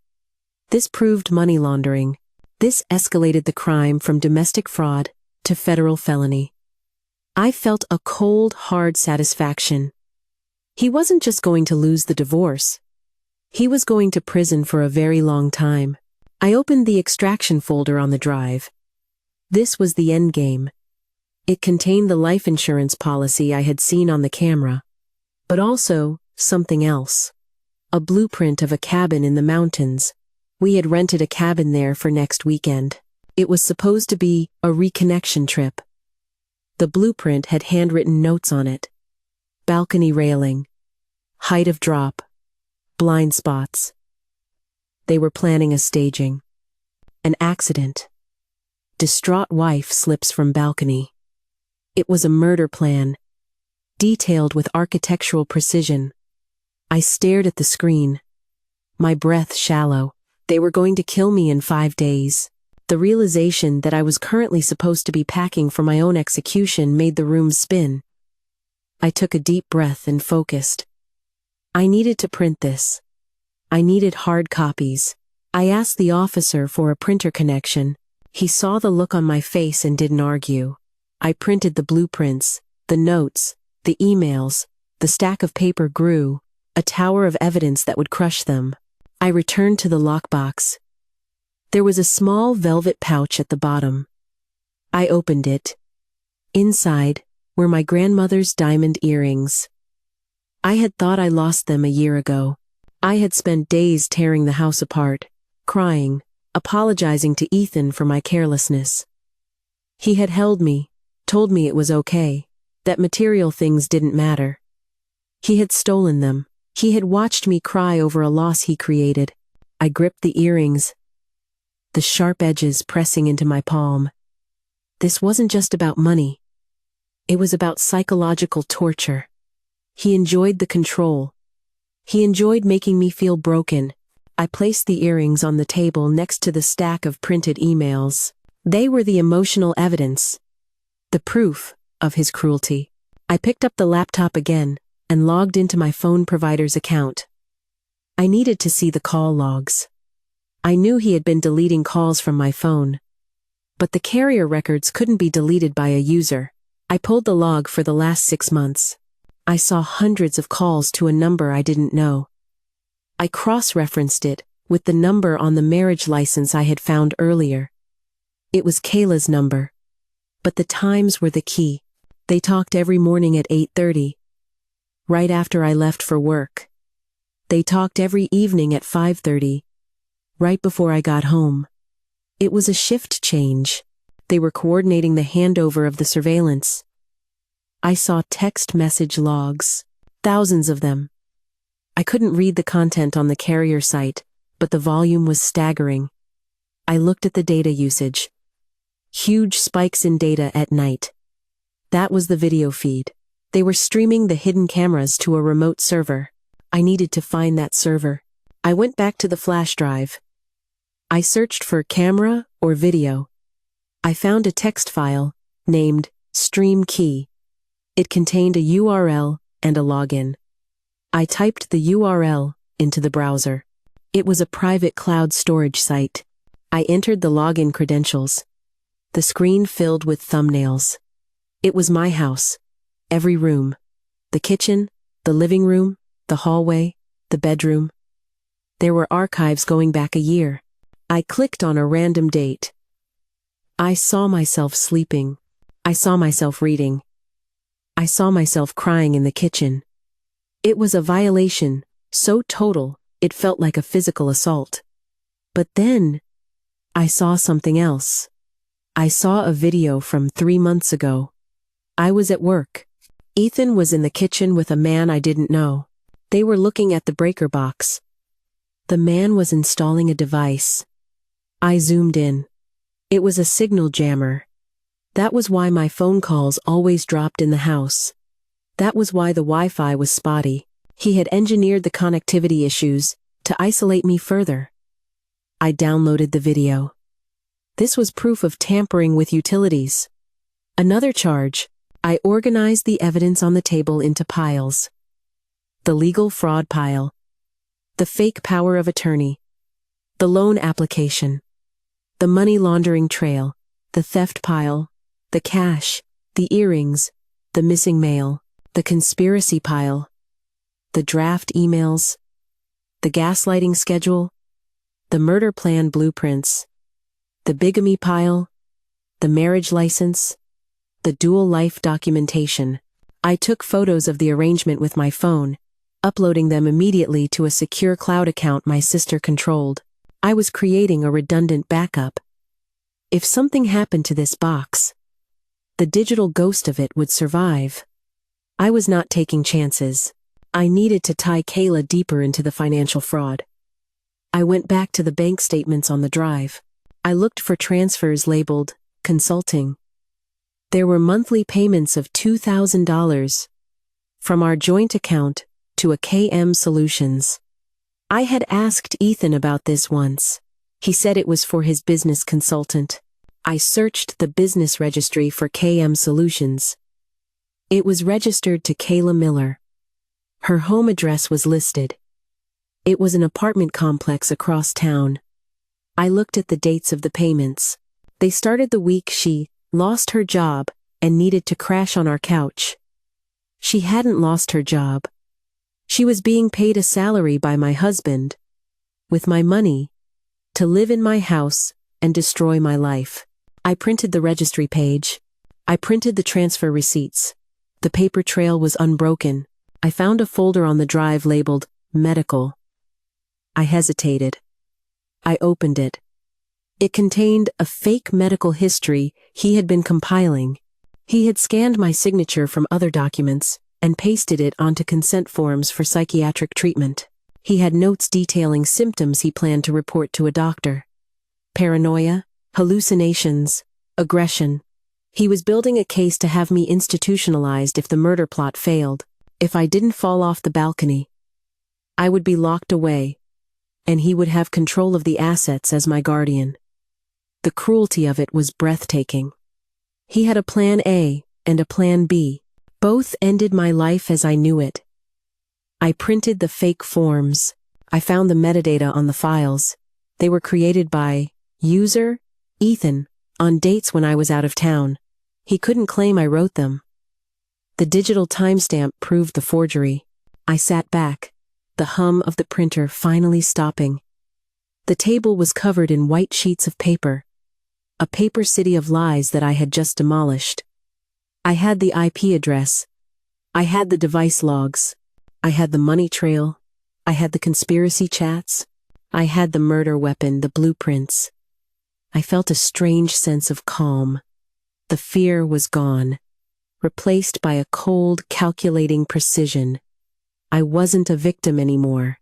This proved money laundering. This escalated the crime from domestic fraud to federal felony. I felt a cold, hard satisfaction. He wasn't just going to lose the divorce. He was going to prison for a very long time. I opened the extraction folder on the drive. This was the endgame. It contained the life insurance policy I had seen on the camera, but also something else. A blueprint of a cabin in the mountains. We had rented a cabin there for next weekend. It was supposed to be a reconnection trip. The blueprint had handwritten notes on it. Balcony railing. Height of drop. Blind spots. They were planning a staging. An accident. Distraught wife slips from balcony. It was a murder plan, detailed with architectural precision. I stared at the screen. My breath shallow. They were going to kill me in 5 days. The realization that I was currently supposed to be packing for my own execution made the room spin. I took a deep breath and focused. I needed to print this. I needed hard copies. I asked the officer for a printer connection. He saw the look on my face and didn't argue. I printed the blueprints, the notes, the emails. The stack of paper grew, a tower of evidence that would crush them. I returned to the lockbox. There was a small velvet pouch at the bottom. I opened it. Inside were my grandmother's diamond earrings. I had thought I lost them a year ago. I had spent days tearing the house apart, crying, apologizing to Ethan for my carelessness. He had held me, told me it was okay, that material things didn't matter. He had stolen them. He had watched me cry over a loss he created. I gripped the earrings, the sharp edges pressing into my palm. This wasn't just about money. It was about psychological torture. He enjoyed the control. He enjoyed making me feel broken. I placed the earrings on the table next to the stack of printed emails. They were the emotional evidence, the proof of his cruelty. I picked up the laptop again and logged into my phone provider's account. I needed to see the call logs. I knew he had been deleting calls from my phone, but the carrier records couldn't be deleted by a user. I pulled the log for the last 6 months. I saw hundreds of calls to a number I didn't know. I cross-referenced it with the number on the marriage license I had found earlier. It was Kayla's number. But the times were the key. They talked every morning at 8:30, right after I left for work. They talked every evening at 5:30, right before I got home. It was a shift change. They were coordinating the handover of the surveillance. I saw text message logs, thousands of them. I couldn't read the content on the carrier site, but the volume was staggering. I looked at the data usage. Huge spikes in data at night. That was the video feed. They were streaming the hidden cameras to a remote server. I needed to find that server. I went back to the flash drive. I searched for camera or video. I found a text file named Stream Key. It contained a URL and a login. I typed the URL into the browser. It was a private cloud storage site. I entered the login credentials. The screen filled with thumbnails. It was my house. Every room. The kitchen, the living room, the hallway, the bedroom. There were archives going back a year. I clicked on a random date. I saw myself sleeping. I saw myself reading. I saw myself crying in the kitchen. It was a violation, so total, it felt like a physical assault. But then, I saw something else. I saw a video from 3 months ago. I was at work. Ethan was in the kitchen with a man I didn't know. They were looking at the breaker box. The man was installing a device. I zoomed in. It was a signal jammer. That was why my phone calls always dropped in the house. That was why the Wi-Fi was spotty. He had engineered the connectivity issues to isolate me further. I downloaded the video. This was proof of tampering with utilities. Another charge. I organized the evidence on the table into piles. The legal fraud pile. The fake power of attorney. The loan application. The money laundering trail. The theft pile. The cash. The earrings. The missing mail. The conspiracy pile. The draft emails. The gaslighting schedule. The murder plan blueprints. The bigamy pile. The marriage license. The dual life documentation. I took photos of the arrangement with my phone, uploading them immediately to a secure cloud account my sister controlled. I was creating a redundant backup. If something happened to this box, the digital ghost of it would survive. I was not taking chances. I needed to tie Kayla deeper into the financial fraud. I went back to the bank statements on the drive. I looked for transfers labeled consulting. There were monthly payments of $2,000 from our joint account to a KM Solutions. I had asked Ethan about this once. He said it was for his business consultant. I searched the business registry for KM Solutions. It was registered to Kayla Miller. Her home address was listed. It was an apartment complex across town. I looked at the dates of the payments. They started the week she lost her job and needed to crash on our couch. She hadn't lost her job. She was being paid a salary by my husband, with my money, to live in my house and destroy my life. I printed the registry page. I printed the transfer receipts. The paper trail was unbroken. I found a folder on the drive labeled medical. I hesitated. I opened it. It contained a fake medical history he had been compiling. He had scanned my signature from other documents and pasted it onto consent forms for psychiatric treatment. He had notes detailing symptoms he planned to report to a doctor. Paranoia, hallucinations, aggression. He was building a case to have me institutionalized if the murder plot failed. If I didn't fall off the balcony, I would be locked away, and he would have control of the assets as my guardian. The cruelty of it was breathtaking. He had a plan A and a plan B. Both ended my life as I knew it. I printed the fake forms. I found the metadata on the files. They were created by user Ethan on dates when I was out of town. He couldn't claim I wrote them. The digital timestamp proved the forgery. I sat back, the hum of the printer finally stopping. The table was covered in white sheets of paper, a paper city of lies that I had just demolished. I had the IP address. I had the device logs. I had the money trail. I had the conspiracy chats. I had the murder weapon, the blueprints. I felt a strange sense of calm. The fear was gone, replaced by a cold, calculating precision. I wasn't a victim anymore.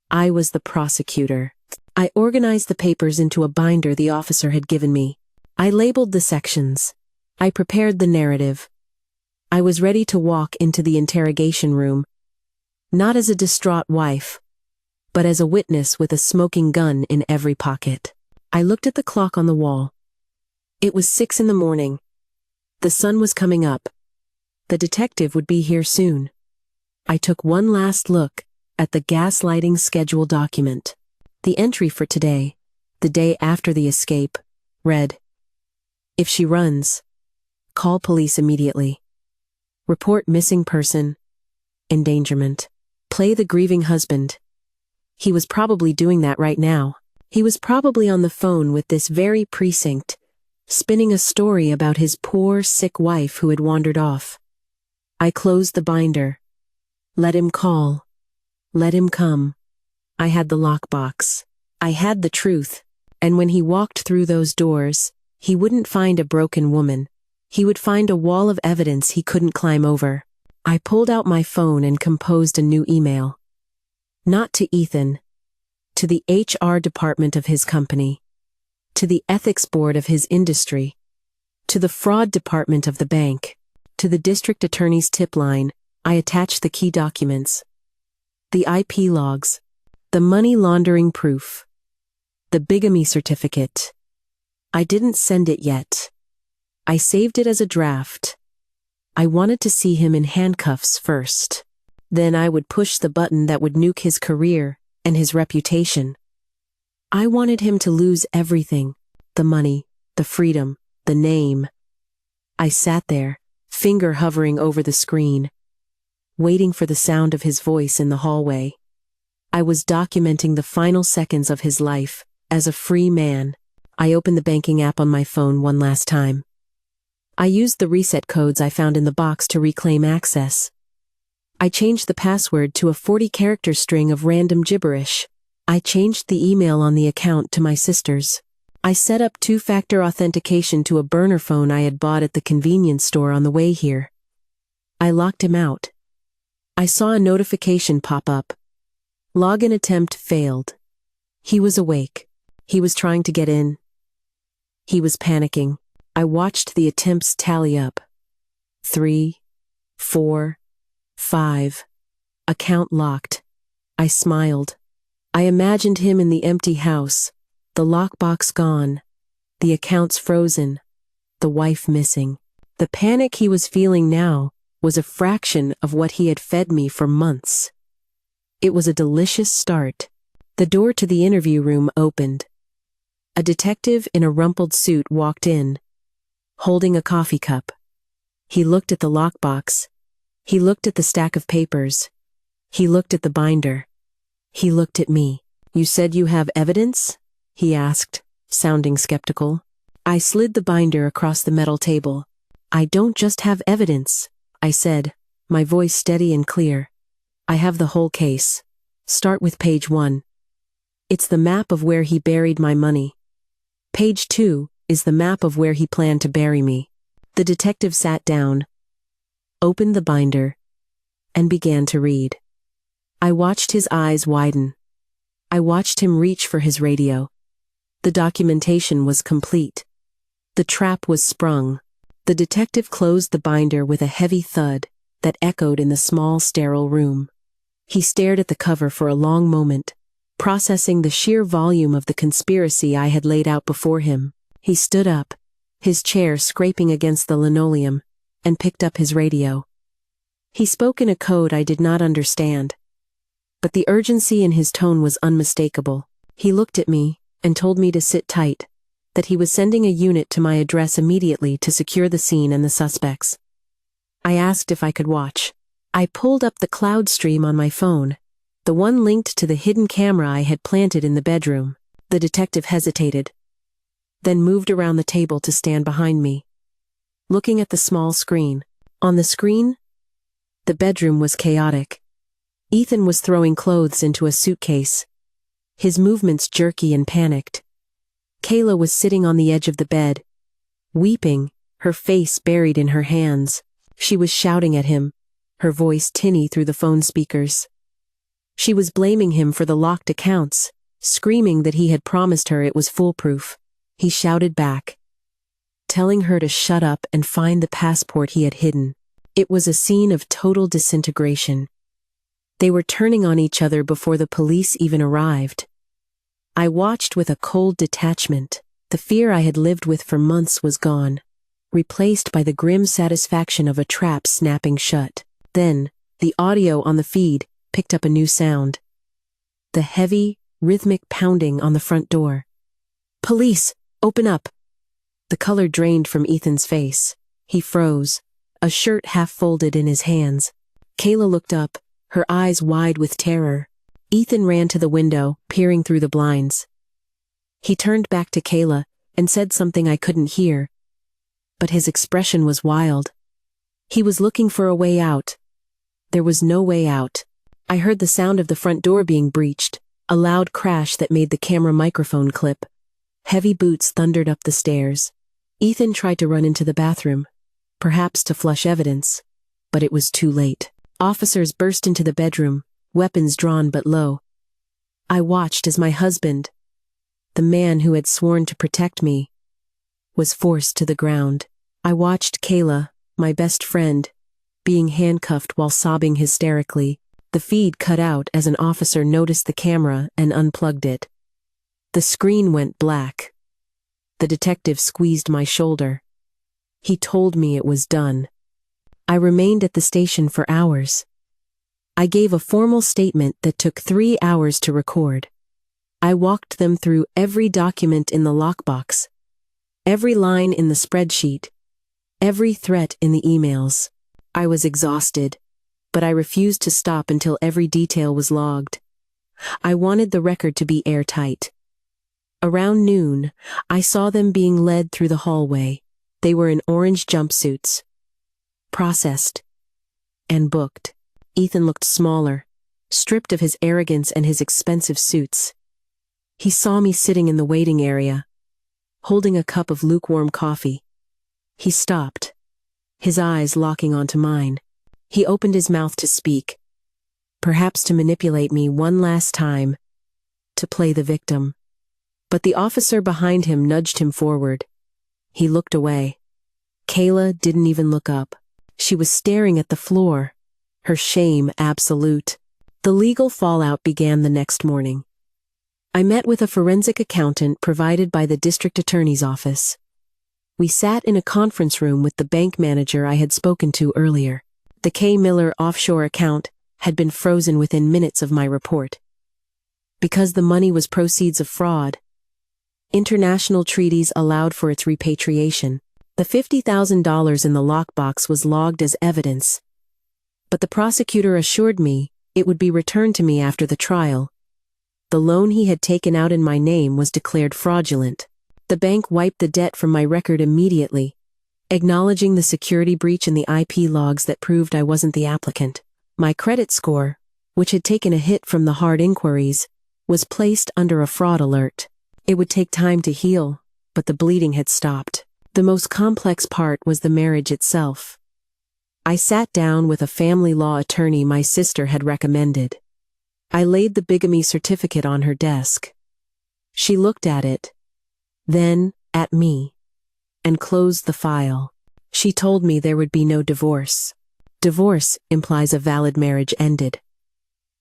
I was the prosecutor. I organized the papers into a binder the officer had given me. I labeled the sections. I prepared the narrative. I was ready to walk into the interrogation room, not as a distraught wife, but as a witness with a smoking gun in every pocket. I looked at the clock on the wall. It was 6 a.m. The sun was coming up. The detective would be here soon. I took one last look at the gaslighting schedule document. The entry for today, the day after the escape, read, "If she runs, call police immediately. Report missing person, endangerment. Play the grieving husband." He was probably doing that right now. He was probably on the phone with this very precinct, spinning a story about his poor, sick wife who had wandered off. I closed the binder. Let him call. Let him come. I had the lockbox. I had the truth. And when he walked through those doors, he wouldn't find a broken woman. He would find a wall of evidence he couldn't climb over. I pulled out my phone and composed a new email. Not to Ethan. To the HR department of his company. To the ethics board of his industry. To the fraud department of the bank. To the district attorney's tip line, I attached the key documents. The IP logs. The money laundering proof. The bigamy certificate. I didn't send it yet. I saved it as a draft. I wanted to see him in handcuffs first. Then I would push the button that would nuke his career and his reputation. I wanted him to lose everything. The money, the freedom, the name. I sat there, finger hovering over the screen, waiting for the sound of his voice in the hallway. I was documenting the final seconds of his life as a free man. I opened the banking app on my phone one last time. I used the reset codes I found in the box to reclaim access. I changed the password to a 40-character string of random gibberish. I changed the email on the account to my sister's. I set up two-factor authentication to a burner phone I had bought at the convenience store on the way here. I locked him out. I saw a notification pop up. Login attempt failed. He was awake. He was trying to get in. He was panicking. I watched the attempts tally up. 3, 4, 5. Account locked. I smiled. I imagined him in the empty house, the lockbox gone, the accounts frozen, the wife missing. The panic he was feeling now was a fraction of what he had fed me for months. It was a delicious start. The door to the interview room opened. A detective in a rumpled suit walked in, holding a coffee cup. He looked at the lockbox. He looked at the stack of papers. He looked at the binder. He looked at me. "You said you have evidence?" he asked, sounding skeptical. I slid the binder across the metal table. "I don't just have evidence," I said, my voice steady and clear. "I have the whole case. Start with page 1. It's the map of where he buried my money. Page 2 is the map of where he planned to bury me." The detective sat down, opened the binder, and began to read. I watched his eyes widen. I watched him reach for his radio. The documentation was complete. The trap was sprung. The detective closed the binder with a heavy thud that echoed in the small, sterile room. He stared at the cover for a long moment, processing the sheer volume of the conspiracy I had laid out before him. He stood up, his chair scraping against the linoleum, and picked up his radio. He spoke in a code I did not understand, but the urgency in his tone was unmistakable. He looked at me and told me to sit tight, that he was sending a unit to my address immediately to secure the scene and the suspects. I asked if I could watch. I pulled up the cloud stream on my phone, the one linked to the hidden camera I had planted in the bedroom. The detective hesitated, then moved around the table to stand behind me, looking at the small screen. On the screen, the bedroom was chaotic. Ethan was throwing clothes into a suitcase, his movements jerky and panicked. Kayla was sitting on the edge of the bed, weeping, her face buried in her hands. She was shouting at him, her voice tinny through the phone speakers. She was blaming him for the locked accounts, screaming that he had promised her it was foolproof. He shouted back, telling her to shut up and find the passport he had hidden. It was a scene of total disintegration. They were turning on each other before the police even arrived. I watched with a cold detachment. The fear I had lived with for months was gone, replaced by the grim satisfaction of a trap snapping shut. Then, the audio on the feed picked up a new sound. The heavy, rhythmic pounding on the front door. "Police, open up!" The color drained from Ethan's face. He froze, a shirt half folded in his hands. Kayla looked up, her eyes wide with terror. Ethan ran to the window, peering through the blinds. He turned back to Kayla and said something I couldn't hear, but his expression was wild. He was looking for a way out. There was no way out. I heard the sound of the front door being breached, a loud crash that made the camera microphone clip. Heavy boots thundered up the stairs. Ethan tried to run into the bathroom, perhaps to flush evidence, but it was too late. Officers burst into the bedroom, weapons drawn but low. I watched as my husband, the man who had sworn to protect me, was forced to the ground. I watched Kayla, my best friend, being handcuffed while sobbing hysterically. The feed cut out as an officer noticed the camera and unplugged it. The screen went black. The detective squeezed my shoulder. He told me it was done. I remained at the station for hours. I gave a formal statement that took 3 hours to record. I walked them through every document in the lockbox, every line in the spreadsheet, every threat in the emails. I was exhausted, but I refused to stop until every detail was logged. I wanted the record to be airtight. Around noon, I saw them being led through the hallway. They were in orange jumpsuits, processed, and booked. Ethan looked smaller, stripped of his arrogance and his expensive suits. He saw me sitting in the waiting area, holding a cup of lukewarm coffee. He stopped, his eyes locking onto mine. He opened his mouth to speak, perhaps to manipulate me one last time, to play the victim. But the officer behind him nudged him forward. He looked away. Kayla didn't even look up. She was staring at the floor, her shame absolute. The legal fallout began the next morning. I met with a forensic accountant provided by the district attorney's office. We sat in a conference room with the bank manager I had spoken to earlier. The K. Miller offshore account had been frozen within minutes of my report. Because the money was proceeds of fraud, international treaties allowed for its repatriation. The $50,000 in the lockbox was logged as evidence, but the prosecutor assured me it would be returned to me after the trial. The loan he had taken out in my name was declared fraudulent. The bank wiped the debt from my record immediately, acknowledging the security breach in the IP logs that proved I wasn't the applicant. My credit score, which had taken a hit from the hard inquiries, was placed under a fraud alert. It would take time to heal, but the bleeding had stopped. The most complex part was the marriage itself. I sat down with a family law attorney my sister had recommended. I laid the bigamy certificate on her desk. She looked at it, then at me, and closed the file. She told me there would be no divorce. Divorce implies a valid marriage ended.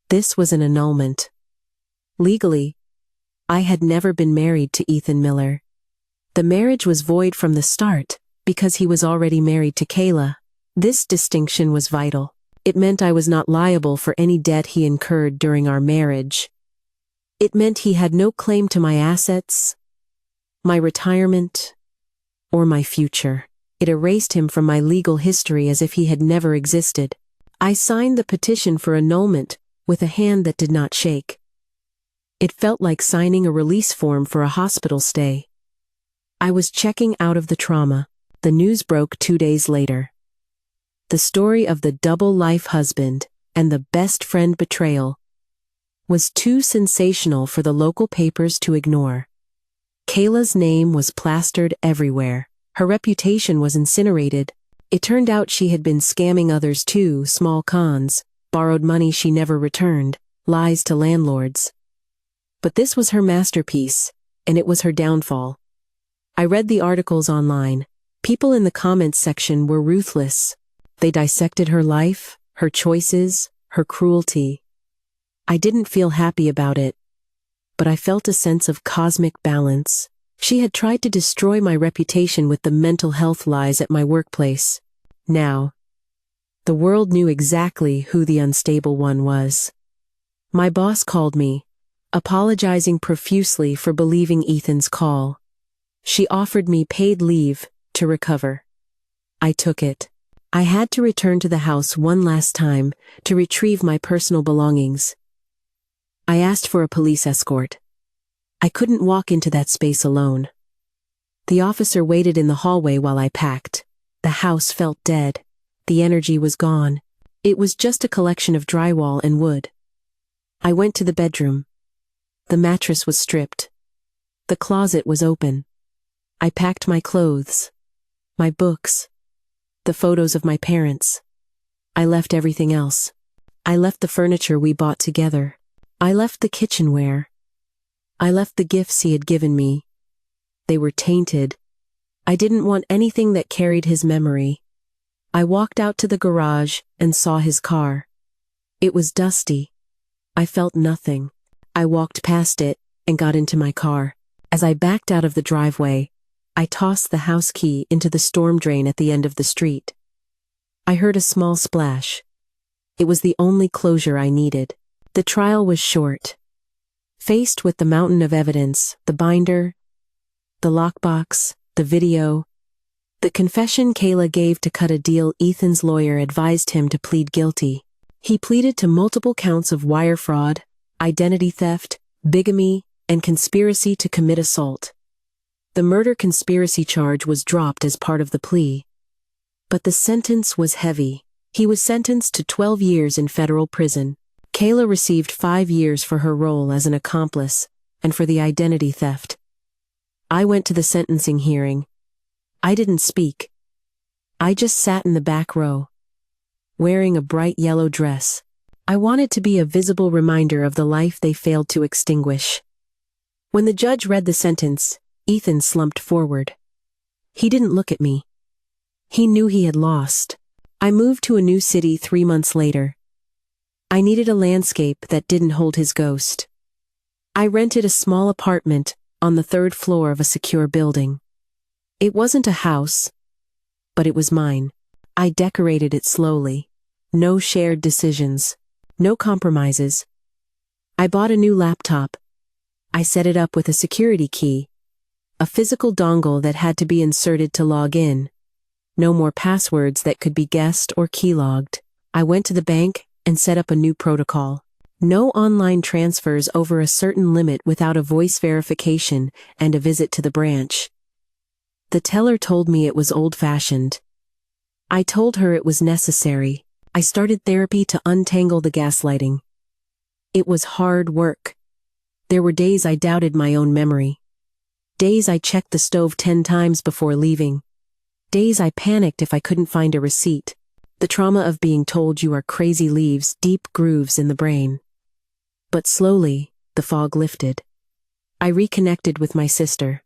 This was an annulment. Legally, I had never been married to Ethan Miller. The marriage was void from the start because he was already married to Kayla. This distinction was vital. It meant I was not liable for any debt he incurred during our marriage. It meant he had no claim to my assets, my retirement, or my future. It erased him from my legal history as if he had never existed. I signed the petition for annulment with a hand that did not shake. It felt like signing a release form for a hospital stay. I was checking out of the trauma. The news broke 2 days later. The story of the double-life husband and the best friend betrayal was too sensational for the local papers to ignore. Kayla's name was plastered everywhere. Her reputation was incinerated. It turned out she had been scamming others too, small cons, borrowed money she never returned, lies to landlords. But this was her masterpiece, and it was her downfall. I read the articles online. People in the comments section were ruthless. They dissected her life, her choices, her cruelty. I didn't feel happy about it, but I felt a sense of cosmic balance. She had tried to destroy my reputation with the mental health lies at my workplace. Now, the world knew exactly who the unstable one was. My boss called me, apologizing profusely for believing Ethan's call. She offered me paid leave to recover. I took it. I had to return to the house one last time to retrieve my personal belongings. I asked for a police escort. I couldn't walk into that space alone. The officer waited in the hallway while I packed. The house felt dead. The energy was gone. It was just a collection of drywall and wood. I went to the bedroom. The mattress was stripped. The closet was open. I packed my clothes, my books, the photos of my parents. I left everything else. I left the furniture we bought together. I left the kitchenware. I left the gifts he had given me. They were tainted. I didn't want anything that carried his memory. I walked out to the garage and saw his car. It was dusty. I felt nothing. I walked past it and got into my car. As I backed out of the driveway, I tossed the house key into the storm drain at the end of the street. I heard a small splash. It was the only closure I needed. The trial was short. Faced with the mountain of evidence, the binder, the lockbox, the video, the confession Kayla gave to cut a deal, Ethan's lawyer advised him to plead guilty. He pleaded to multiple counts of wire fraud, identity theft, bigamy, and conspiracy to commit assault. The murder conspiracy charge was dropped as part of the plea. But the sentence was heavy. He was sentenced to 12 years in federal prison. Kayla received 5 years for her role as an accomplice and for the identity theft. I went to the sentencing hearing. I didn't speak. I just sat in the back row, wearing a bright yellow dress. I wanted to be a visible reminder of the life they failed to extinguish. When the judge read the sentence, Ethan slumped forward. He didn't look at me. He knew he had lost. I moved to a new city 3 months later. I needed a landscape that didn't hold his ghost. I rented a small apartment on the 3rd floor of a secure building. It wasn't a house, but it was mine. I decorated it slowly. No shared decisions. No compromises. I bought a new laptop. I set it up with a security key, a physical dongle that had to be inserted to log in. No more passwords that could be guessed or keylogged. I went to the bank and set up a new protocol. No online transfers over a certain limit without a voice verification and a visit to the branch. The teller told me it was old-fashioned. I told her it was necessary. I started therapy to untangle the gaslighting. It was hard work. There were days I doubted my own memory. Days I checked the stove 10 times before leaving. Days I panicked if I couldn't find a receipt. The trauma of being told you are crazy leaves deep grooves in the brain. But slowly, the fog lifted. I reconnected with my sister.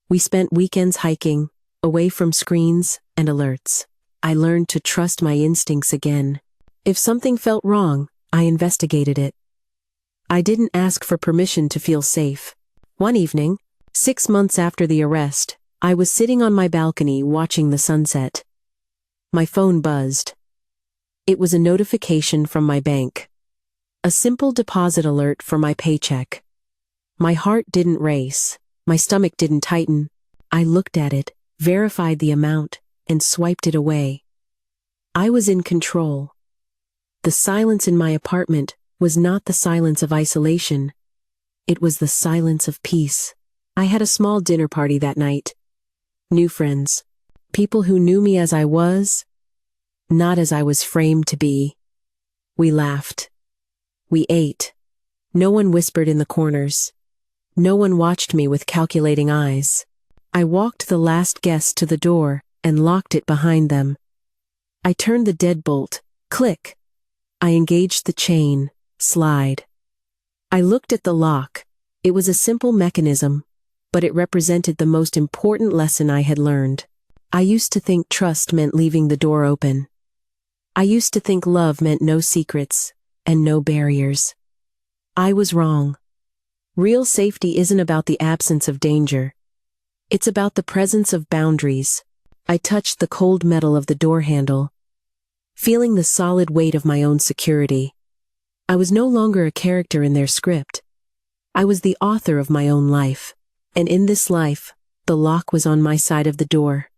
We spent weekends hiking, away from screens and alerts. I learned to trust my instincts again. If something felt wrong, I investigated it. I didn't ask for permission to feel safe. One evening, 6 months after the arrest, I was sitting on my balcony watching the sunset. My phone buzzed. It was a notification from my bank. A simple deposit alert for my paycheck. My heart didn't race. My stomach didn't tighten. I looked at it, verified the amount, and swiped it away. I was in control. The silence in my apartment was not the silence of isolation. It was the silence of peace. I had a small dinner party that night. New friends. People who knew me as I was, not as I was framed to be. We laughed. We ate. No one whispered in the corners. No one watched me with calculating eyes. I walked the last guest to the door and locked it behind them. I turned the deadbolt. Click. I engaged the chain. Slide. I looked at the lock. It was a simple mechanism, but it represented the most important lesson I had learned. I used to think trust meant leaving the door open. I used to think love meant no secrets and no barriers. I was wrong. Real safety isn't about the absence of danger. It's about the presence of boundaries. I touched the cold metal of the door handle, feeling the solid weight of my own security. I was no longer a character in their script. I was the author of my own life. And in this life, the lock was on my side of the door.